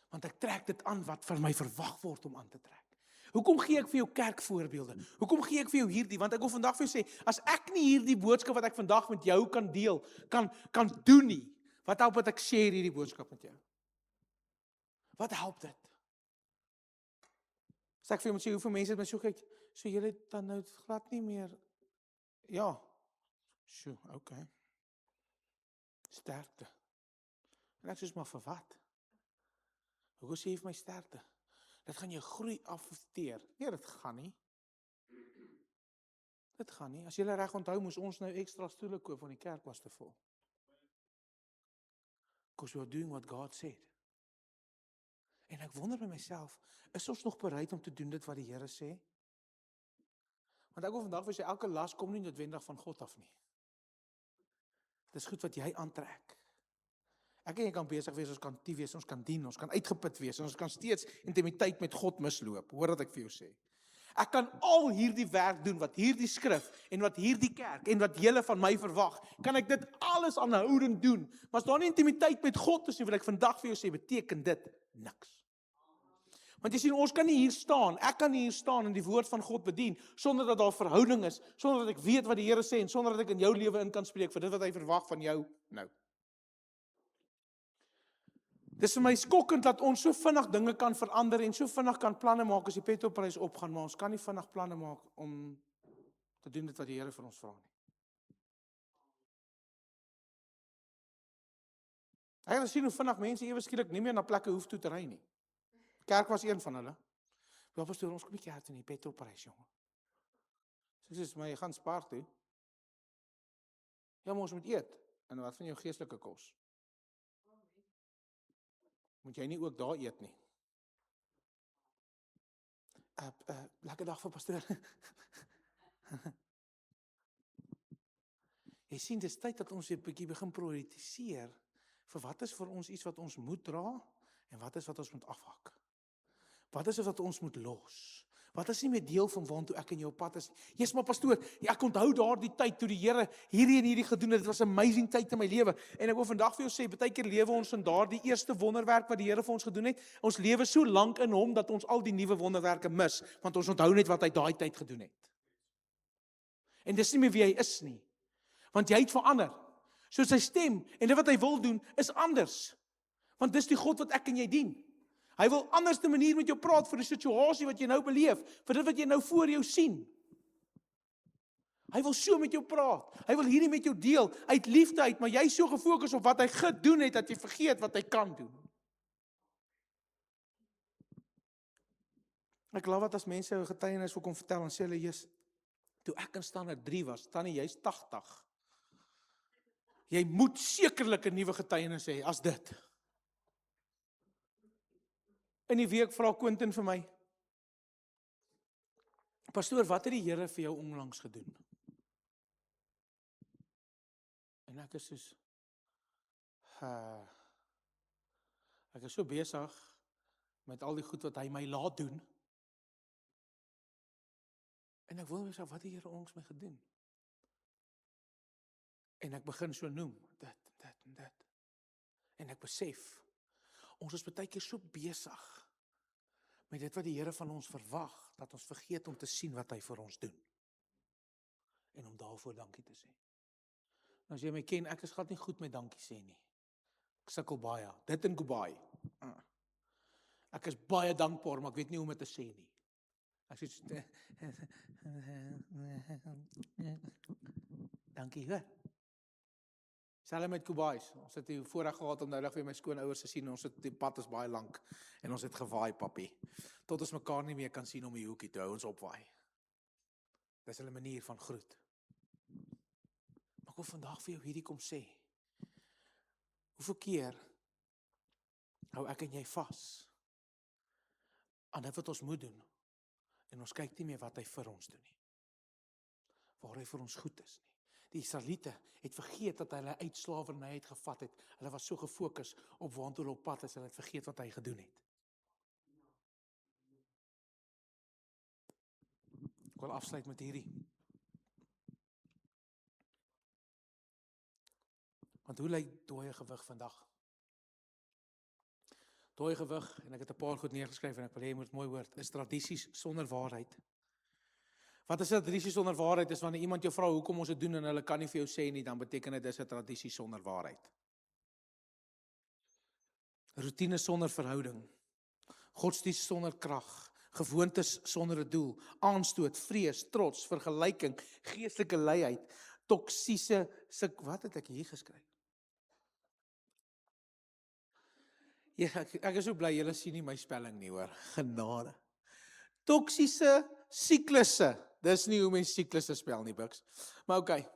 Want ek trek dit aan wat van my verwag word om aan te trek. Hoekom gee ek vir jou kerkvoorbeelde? Hoekom gee ek vir jou hierdie? Want ek wil vandag vir jou sê, as ek nie hierdie boodskap wat ek vandag met jou kan deel, kan doen nie, wat help dat ek share hierdie boodskap met jou? Wat help dit? As ek vir jou moet sê, hoeveel mense het my so kyk, so julle het dan nou glad nie meer, ja, so, okay, sterkte. En ek sê, maar vir wat? Hoekom sê jy vir my sterkte? Dit gaan jou groei afteer. Nee, dit gaan nie. Dit gaan nie. As julle reg onthou, moes ons nou ekstra stoele koop, want die kerk was te vol. Because we are doing what God said. En ek wonder by myself, is ons nog bereid om te doen dit wat die Here sê? Want ek wil vandag vir sê, elke las kom nie noodwendig van God af nie. Dit is goed wat jy aantrek. Ek en jy kan besig wees, ons kan aktief wees, ons kan dien, ons kan uitgeput wees, ons kan steeds intimiteit met God misloop. Hoor wat ek vir jou sê. Ek kan al hierdie werk doen, wat hierdie skrif, en wat hierdie kerk, en wat julle van my verwag, kan ek dit alles aanhoudend doen. Maar as daar nie intimiteit met God is nie, wil ek vandag vir jou sê, beteken dit niks. Want jy sien, ons kan nie hier staan, ek kan nie hier staan en die woord van God bedien, sonder dat daar verhouding is, sonder dat ek weet wat die Here sê, en sonder dat ek in jou lewe in kan spreek, vir dit wat hy verwag van jou nou. Dis vir my skokkend dat ons so vinnig dinge kan verander en so vinnig kan planne maak as die petrolprys opgaan, maar ons kan nie vinnig planne maak om te doen dit wat die Here vir ons vra nie. Ek het gesien hoe vinnig mense ewe skielik nie meer na plekke hoef toe te ry nie. Kerk was een van hulle. Ja, pastoor, ons kom nie kerk toe nie, petrolprys, jongen. So sê my, jy gaan spaar toe. Ja, maar ons moet eet. En wat van jou geestelike kos? Moet jy nie ook daar eet nie? Lekker dag vir pastoor. Jy sien, dis tyd dat ons weer 'n bietjie begin prioritiseer vir wat is vir ons iets wat ons moet dra en wat is wat ons moet afhak. Wat is wat ons moet los? Wat is nie meer deel van waartoe ek en jou pad is? Jesus, maar pastoor, ek onthou daardie tyd toe die Here hierdie gedoen het. Dit was 'n amazing tyd in my lewe. En ek wil vandag vir jou sê, baie keer lewe ons in daardie eerste wonderwerk wat die Here vir ons gedoen het. Ons lewe so lank in hom dat ons al die nuwe wonderwerke mis, want ons onthou net wat hy daai tyd gedoen het. En dis nie meer wie hy is nie. Want jy het verander. So sy stem en dit wat hy wil doen is anders. Want dis die God wat ek en jy dien. Hy wil anders 'n manier met jou praat vir die situasie wat jy nou beleef, vir dit wat jy nou voor jou sien. Hy wil so met jou praat. Hy wil hierdie met jou deel uit liefde uit, maar jy is so gefokus op wat hy gedoen het dat jy vergeet wat hy kan doen. Ek glo wat as mense 'n getuienis wil kom vertel en sê hulle, "Jesus, toe ek in standaard 3 was, tannie, jy's 80. Jy moet sekerlik 'n nuwe getuienis hê as dit." In die week vra Quentin vir my, "Pastoor, wat het die Here vir jou onlangs gedoen?" En ek is soos, ek is so besig met al die goed wat hy my laat doen. En ek wil myself, wat het die Here ons my gedoen? En ek begin so noem, dit en dit. En ek besef, ons is baie keer so besig met dit wat die Here van ons verwag, dat ons vergeet om te sien wat hy vir ons doen. en om daarvoor dankie te sê. Nou as jy my ken, ek is glad nie goed met dankie sê nie. Ek sukkel baie, dit en goodbye. Ek is baie dankbaar, maar ek weet nie hoe om dit te sê nie. Ek sê, dankie, hoor. Selfs met goodbyes. Ons het die voorreg gehad om noudag weer my skoonouers te sien, ons het die pad is baie lank, en ons het gewaai, papi. Tot ons mekaar nie meer kan sien om die hoekie te hou, ons opwaai. Dis hulle manier van groet. Maar ek wil vandag vir jou hierdie kom sê, hoeveel keer hou ek en jy vas aan dit wat ons moet doen, en ons kyk nie meer wat hy vir ons doen nie, waar hy vir ons goed is nie. Die Israeliete het vergeet dat hulle uit slawerny het gevat het, hulle was so gefokus op waantoe hulle op pad is, hulle het vergeet wat hy gedoen het. Ek wil afsluit met hierdie. Want hoe lyk dooie gewig vandag? Dooie gewig, en ek het 'n paar goed neergeskryf en ek wil hê jy moet mooi hoor, is tradisies sonder waarheid. Wat is 'n tradisie sonder waarheid? Is wanneer iemand jou vra hoekom ons dit doen en hulle kan nie vir jou sê nie, dan beteken dit dis 'n tradisie sonder waarheid. Routine sonder verhouding, godsdienst sonder krag, gewoontes sonder 'n doel, aanstoot, vrees, trots, vergelyking, geestelike luiheid, toksiese, wat het ek hier geskryf? Ja, ek is so bly, julle sien nie my spelling nie hoor, genade. Toksiese siklusse, dis nie hoe mens siklusse spel nie, Buks. Maar okay,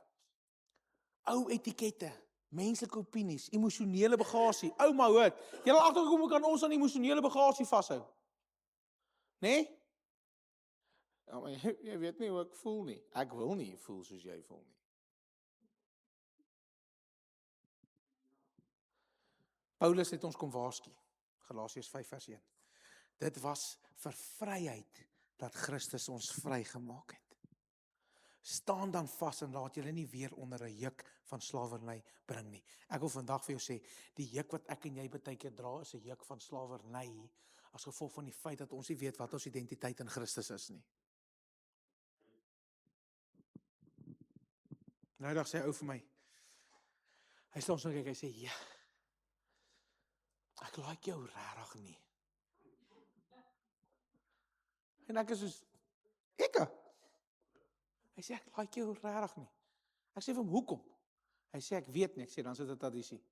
ou etikette, menslike opinies, emosionele bagasie, maar hoor, julle agterkom kan ons aan emosionele bagasie vashou. Nee? Ja, maar jy weet nie hoe ek voel nie, ek wil nie voel soos jy voel nie. Paulus het ons kom waarsku, Galasiërs 5 vers 1. Dit was vir vryheid dat Christus ons vrygemaak het. Staan dan vas en laat julle nie weer onder 'n juk van slawerny bring nie. Ek wil vandag vir jou sê, die juk wat ek en jy baie keer dra is 'n juk van slawerny, as gevolg van die feit dat ons nie weet wat ons identiteit in Christus is nie. Noudag sê hy ou vir my, hy staan so kyk, hy sê, ja, ek like jou regtig nie. En ek is soos, hy sê, ek like jou regtig nie. Ek sê vir hom, hoekom? Hy sê, ek weet nie. Ek sê, dan is dit 'n tradisie.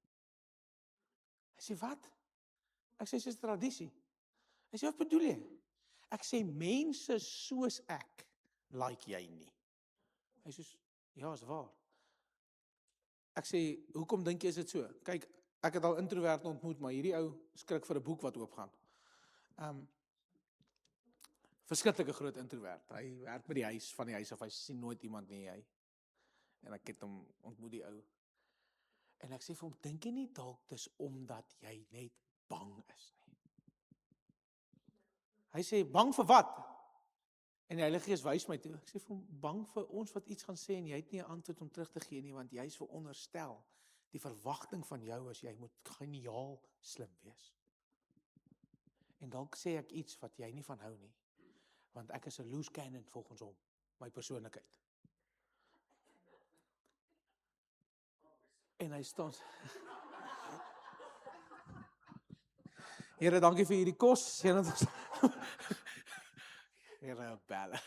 Hy sê, wat? Ek sê, dis 'n tradisie. Hy sê, wat bedoel jy? Ek sê, mense soos ek, like jy nie. Hy sê, ja, is waar. Ek sê, hoekom dink jy is dit so? Kyk, ek het al introvert ontmoet, maar hierdie ou skrik vir 'n boek wat oopgaan. Verskriklike groot introvert. Hy werk by die huis, van die huis af, hy sien nooit iemand nie, hy. En ek het hom ontmoet die ou. En ek sê vir hom, dink jy nie dalk dis omdat jy net bang is nie? Hy sê, bang vir wat? En die Heilige Gees wys my toe. Ek sê vir hom, bang vir ons wat iets gaan sê en jy het nie 'n antwoord om terug te gee nie, want jy is veronderstel. Die verwagting van jou is jy moet geniaal slim wees. En dalk sê ek iets wat jy nie van hou nie, want ek is 'n loose cannon volgens hom, my persoonlikheid. En hy staan. Here, dankie vir hierdie kos. Here, belle.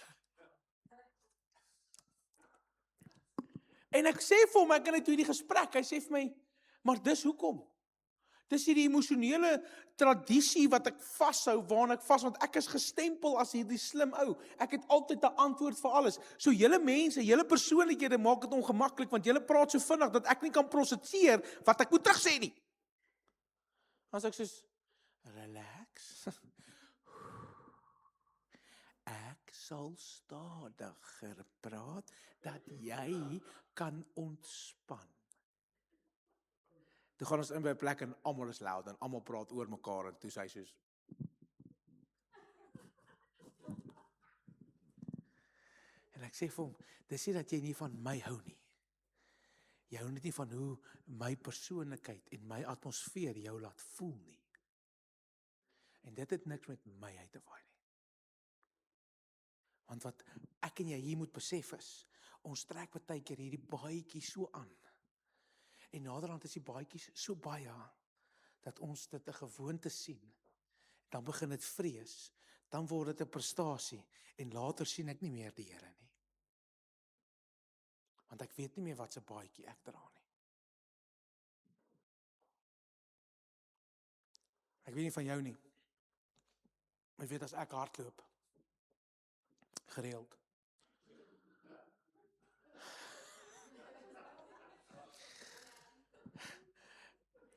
En ek sê vir hom, ek kan uit hierdie gesprek, hy sê vir my, maar dis hoekom? Dis hierdie emosionele tradisie wat ek vashou, waarna ek vas, want ek is gestempel as hierdie slim ou. Ek het altyd 'n antwoord vir alles. So julle mense, julle persoonlikhede maak dit ongemaklik, want julle praat so vinnig dat ek nie kan prosesseer wat ek moet terugsê nie. As ek sê, relax. Ek sal stadiger praat, dat jy kan ontspan. Toe gaan ons in by 'n plek en almal is loud en almal praat oor mekaar en toe sê hy soos en ek sê vir hom, dis nie dat jy nie van my hou nie. Jy hou net nie van hoe my persoonlikheid en my atmosfeer jou laat voel nie. En dit het niks met my uit te waai nie. Want wat ek en jy hier moet besef is, Ons trek baie keer hierdie baadjie so aan. En naderhand is die baadjies so baie, dat ons dit 'n gewoonte sien. Dan begin dit vrees, dan word dit 'n prestasie, en later sien ek nie meer die Here nie. Want ek weet nie meer wat se baadjie ek dra nie. Ek weet nie van jou nie, maar ek weet as ek hardloop, gereeld,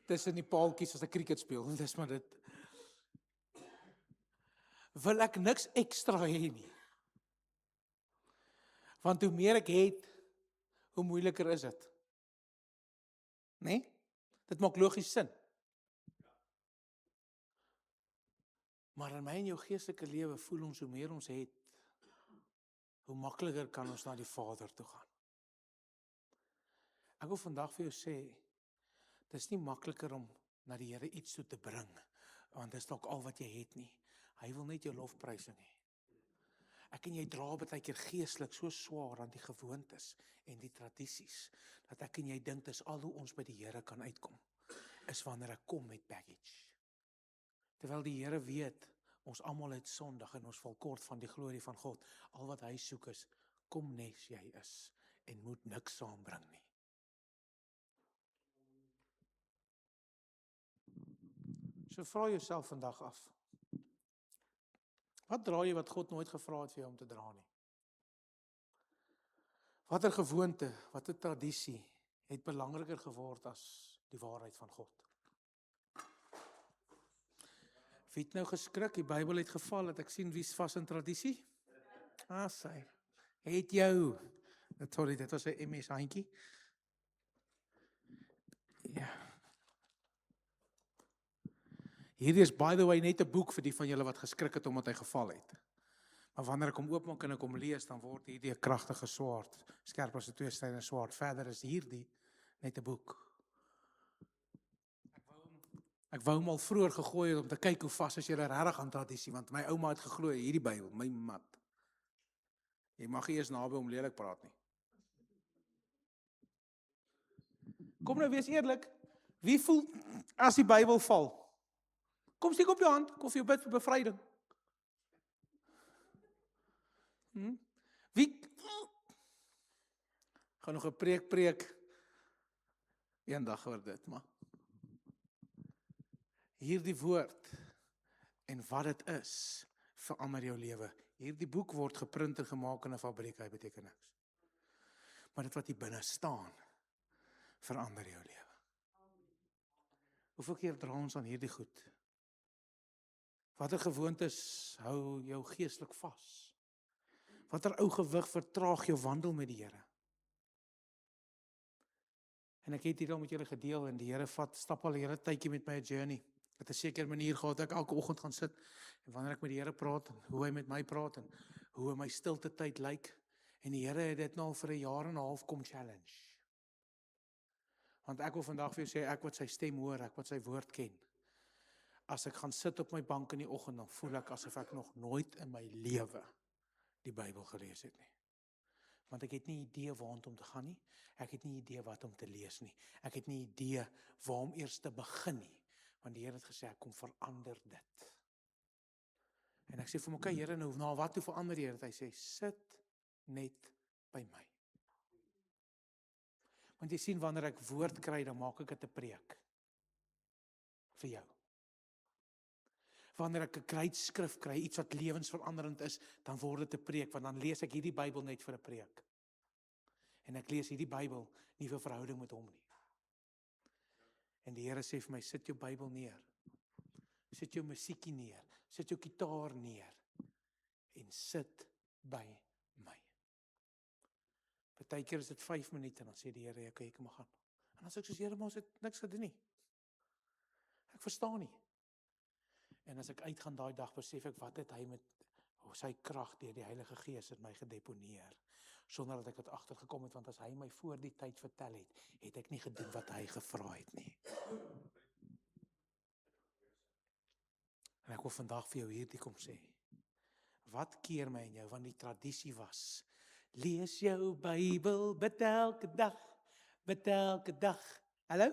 tussen die paaltjies as ek cricket speel, dis maar dit, wil ek niks ekstra hê nie. Want hoe meer ek het, hoe moeiliker is dit. Nee? Dit maak logies sin. Maar in my en jou geestelike lewe voel ons, hoe meer ons het, hoe makliker kan ons na die Vader toe gaan. Ek wil vandag vir jou sê, dis nie makliker om na die Here iets toe te bring, want dis dalk al wat jy het nie. Hy wil net jou lofprysing hê. Ek en jy dra baie keer geestelik so swaar aan die gewoontes en die tradisies, dat ek en jy dink dis al hoe ons by die Here kan uitkom, is wanneer ek kom met baggage. Terwyl die Here weet, ons almal het sondig en ons val kort van die glorie van God. Al wat hy soek is, kom nes jy is, en moet niks saambring nie. So vra jouself vandag af, wat dra jy wat God nooit gevra het vir jou om te dra nie? Watter gewoonte, watter tradisie het belangriker geword as die waarheid van God? Wie het nou geskrik, die Bybel het geval, dat ek sien wie's vas in tradisie? Sy, het jou, sorry, dit was 'n MS handjie. Ja. Hierdie is by the way net 'n boek vir die van julle wat geskrik het omdat hy geval het. Maar wanneer ek hom oopmaak en ek hom lees, dan word hierdie 'n kragtige swaard, skerp as 'n tweesnydende swaard. Verder is hierdie net 'n boek. Ek wou hom al vroeër gegooi het om te kyk hoe vas is jy regtig aan tradisie, want my ouma het geglo hierdie Bybel, my mat. Jy mag nie eers naby hom lelik praat nie. Kom nou wees eerlik, wie voel as die Bybel val? Kom steek op jou hand, kom vir jou bid vir bevryding. Wie gaan nog 'n preek eendag oor dit, maar hierdie woord en wat dit is, verander jou lewe. Hierdie boek word geprint en gemaak in 'n fabriek, hy beteken niks. Maar dit wat hier binne staan, verander jou lewe. Hoeveel keer dra ons aan hierdie goed? Watter gewoontes hou jou geestelik vas? Watter ou gewig vertraag jou wandel met die Here? En ek het hier al met julle gedeel, en die Here stap al 'n hele tydjie met my 'n journey. Met 'n sekere manier gehad ek elke oggend gaan sit, en wanneer ek met die Here praat, en hoe hy met my praat, en hoe my stilte tyd lyk, en die Here het dit nou al vir 'n jaar en 'n half kom challenge. Want ek wil vandag vir jou sê, ek wat sy stem hoor, ek wat sy woord ken, as ek gaan sit op my bank in die oggend, dan voel ek asof ek nog nooit in my lewe die Bybel gelees het nie. Want ek het nie idee waar om te gaan nie, ek het nie idee wat om te lees nie, ek het nie idee waar om eers te begin nie, want die Here het gesê, ek kom verander dit. En ek sê vir my, okay Here, nou na wat toe verander die Here? Hy sê, sit net by my. Want jy sien, wanneer ek woord kry, dan maak ek dit 'n preek vir jou. Wanneer ek 'n kruitskrif kry, iets wat lewensveranderend is, dan word dit 'n preek, want dan lees ek hierdie Bybel net vir 'n preek. En ek lees hierdie Bybel nie vir verhouding met hom nie. En die Here sê vir my, sit jou Bybel neer. Sit jou musiekie neer, sit jou gitaar neer, en sit by my. Partykeer is dit 5 minute, en dan sê die Here, ek kan maar gaan. En dan sê ek soos, Here, maar ons het niks gedoen nie. Ek verstaan nie. En as ek uitgaan daai dag, besef ek wat het hy met sy krag deur die Heilige Gees in my gedeponeer, sonder dat ek dit agtergekom het, want as hy my voor die tyd vertel het, het ek nie gedoen wat hy gevra het nie. En ek wil vandag vir jou hierdie kom sê, wat keer my en jou, want die tradisie was, Lees jou Bybel, bid elke dag, bid elke dag. Hallo?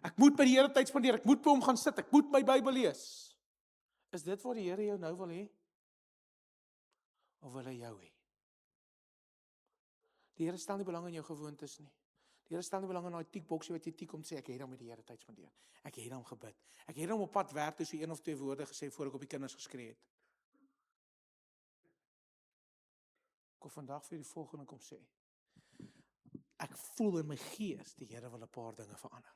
Ek moet by die Here tyd spandeer, ek moet by hom gaan sit, ek moet my Bybel lees. Is dit wat die Here jou nou wil hê? Of wil hy jou hê? Die Here stel nie belang in jou gewoontes nie. Die Here stel nie belang in daai tikboksie wat jy tik om te sê, ek het dan met die Here tyd spandeer. Ek het dan gebid. Ek het dan op pad werk toe so 1 of 2 woorde gesê voor ek op die kinders geskree het. Ek wil vandag vir die volgende kom sê. Ek voel in my gees, die Here wil 'n paar dinge verander.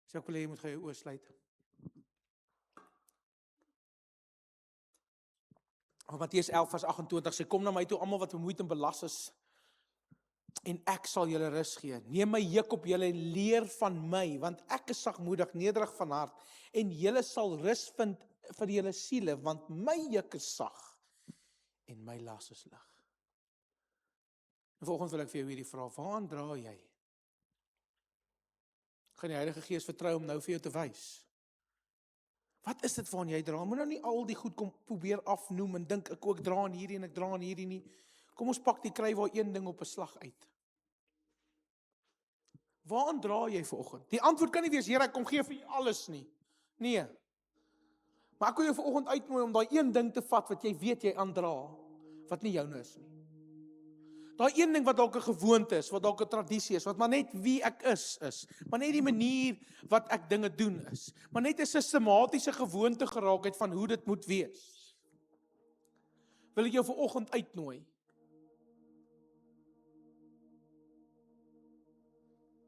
So ek wil hê jy moet gou jou oë sluit. Matteus 11 vers 28 sê, kom na my toe almal wat vermoeid en belas is, en ek sal julle rus gee. Neem my juk op julle en leer van my, want ek is sagmoedig, nederig van hart, en julle sal rus vind vir julle siele, want my juk is sag en my las is lig. En volgens wil ek vir jou hierdie vraag, waaraan dra jy? Gaan die Heilige Gees vertrou om nou vir jou te wys? Wat is dit waaraan jy dra? Moet nou nie al die goed kom probeer afnoem en dink ek ook dra aan hierdie en ek dra aan hierdie nie. Kom ons pak die krywaar een ding op 'n slag uit. Waaraan dra jy vanoggend? Die antwoord kan nie wees, Here, ek kom gee vir jou alles nie. Nee. Maar ek wil jou vanoggend uitnooi om daai een ding te vat wat jy weet jy aandra, wat nie joune is nie. Daai een ding wat dalk 'n gewoonte is, wat dalk 'n tradisie is, wat maar net wie ek is, maar net die manier wat ek dinge doen is, maar net 'n sistematiese gewoonte geraak het van hoe dit moet wees. Wil ek jou vanoggend uitnooi.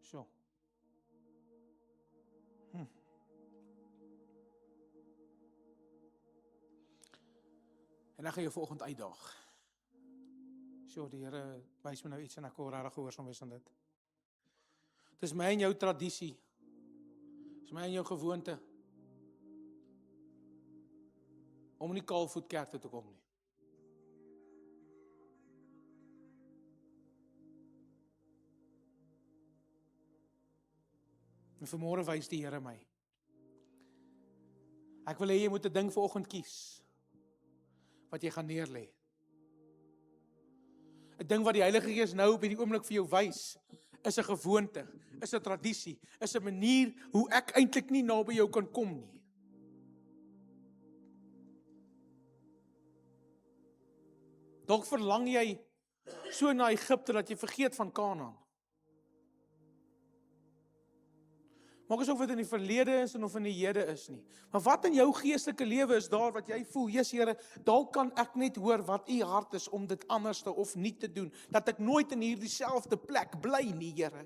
So. En ek gaan jou vanoggend uitdaag. So, die Here wys my nou iets en ek wil regtig gehoorsaam wees aan dit. Dis my en jou tradisie. Dis my en jou gewoonte om nie kaalvoet kerk toe te kom nie. En vanmôre wys die Here my. Ek wil hê jy moet 'n ding vanoggend kies wat jy gaan neerlê. 'n Ding wat die Heilige Gees nou op hierdie oomblik vir jou wys, is 'n gewoonte, is 'n tradisie, is 'n manier hoe ek eintlik nie naby jou kan kom nie. Dalk verlang jy so na Egipte dat jy vergeet van Kanaan. Maak asof dit in die verlede is en of in die hede is nie. Maar wat in jou geestelike lewe is daar wat jy voel, Jesus Here, dalk kan ek net hoor wat u hart is om dit anders te of nie te doen, dat ek nooit in hierdie selfde plek bly nie, Here.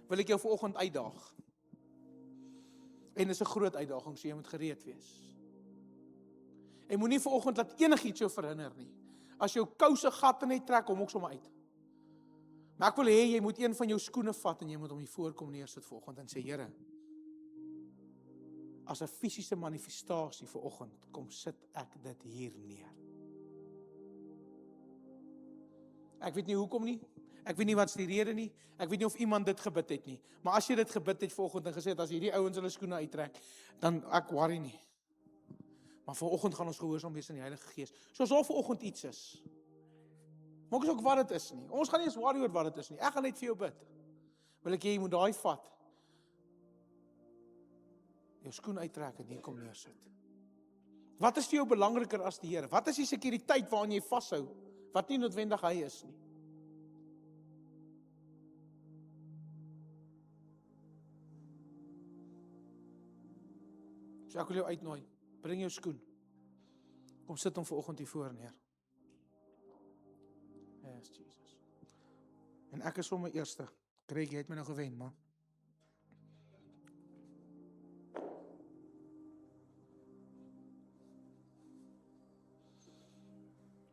Wil ek jou vanoggend uitdaag. En dis 'n groot uitdaging, so jy moet gereed wees. En moenie vanoggend laat enigiets jou verhinder nie. As jou kouse gatte net trek, hom ook sommer uit. Maar ek wil hê jy moet een van jou skoene vat en jy moet hom hier voorkom neersit vanoggend en sê, Here, as 'n fisiese manifestasie vanoggend, kom sit ek dit hier neer. Ek weet nie hoekom nie, ek weet nie wat is die rede nie, ek weet nie of iemand dit gebid het nie, maar as jy dit gebid het vanoggend en gesê het, as hierdie ouens hulle skoene uittrek, dan ek worry nie. Maar vanoggend gaan ons gehoorsaam wees aan die Heilige Gees. So as daar vanoggend iets is, maak ons ook wat dit is nie. Ons gaan nie eens worry oor wat dit is nie. Ek gaan net vir jou bid. Wil ek hê jy moet daai vat. Jou skoen uittrek en hier kom neersit. Wat is vir jou belangriker as die Here? Wat is die sekuriteit waaraan jy vashou, wat nie noodwendig hy is nie? So ek wil jou uitnooi. Bring jou skoen. Kom sit hom vanoggend hier voor neer. Yes, Jesus. En ek is sommer eerste. Greg, jy het my nou gewen, man.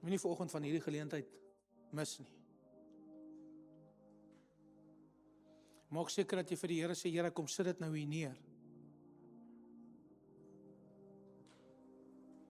Moenie vanoggend van hierdie geleentheid mis nie. Maak seker dat jy vir die Here sê, Here, kom sit dit nou hier neer.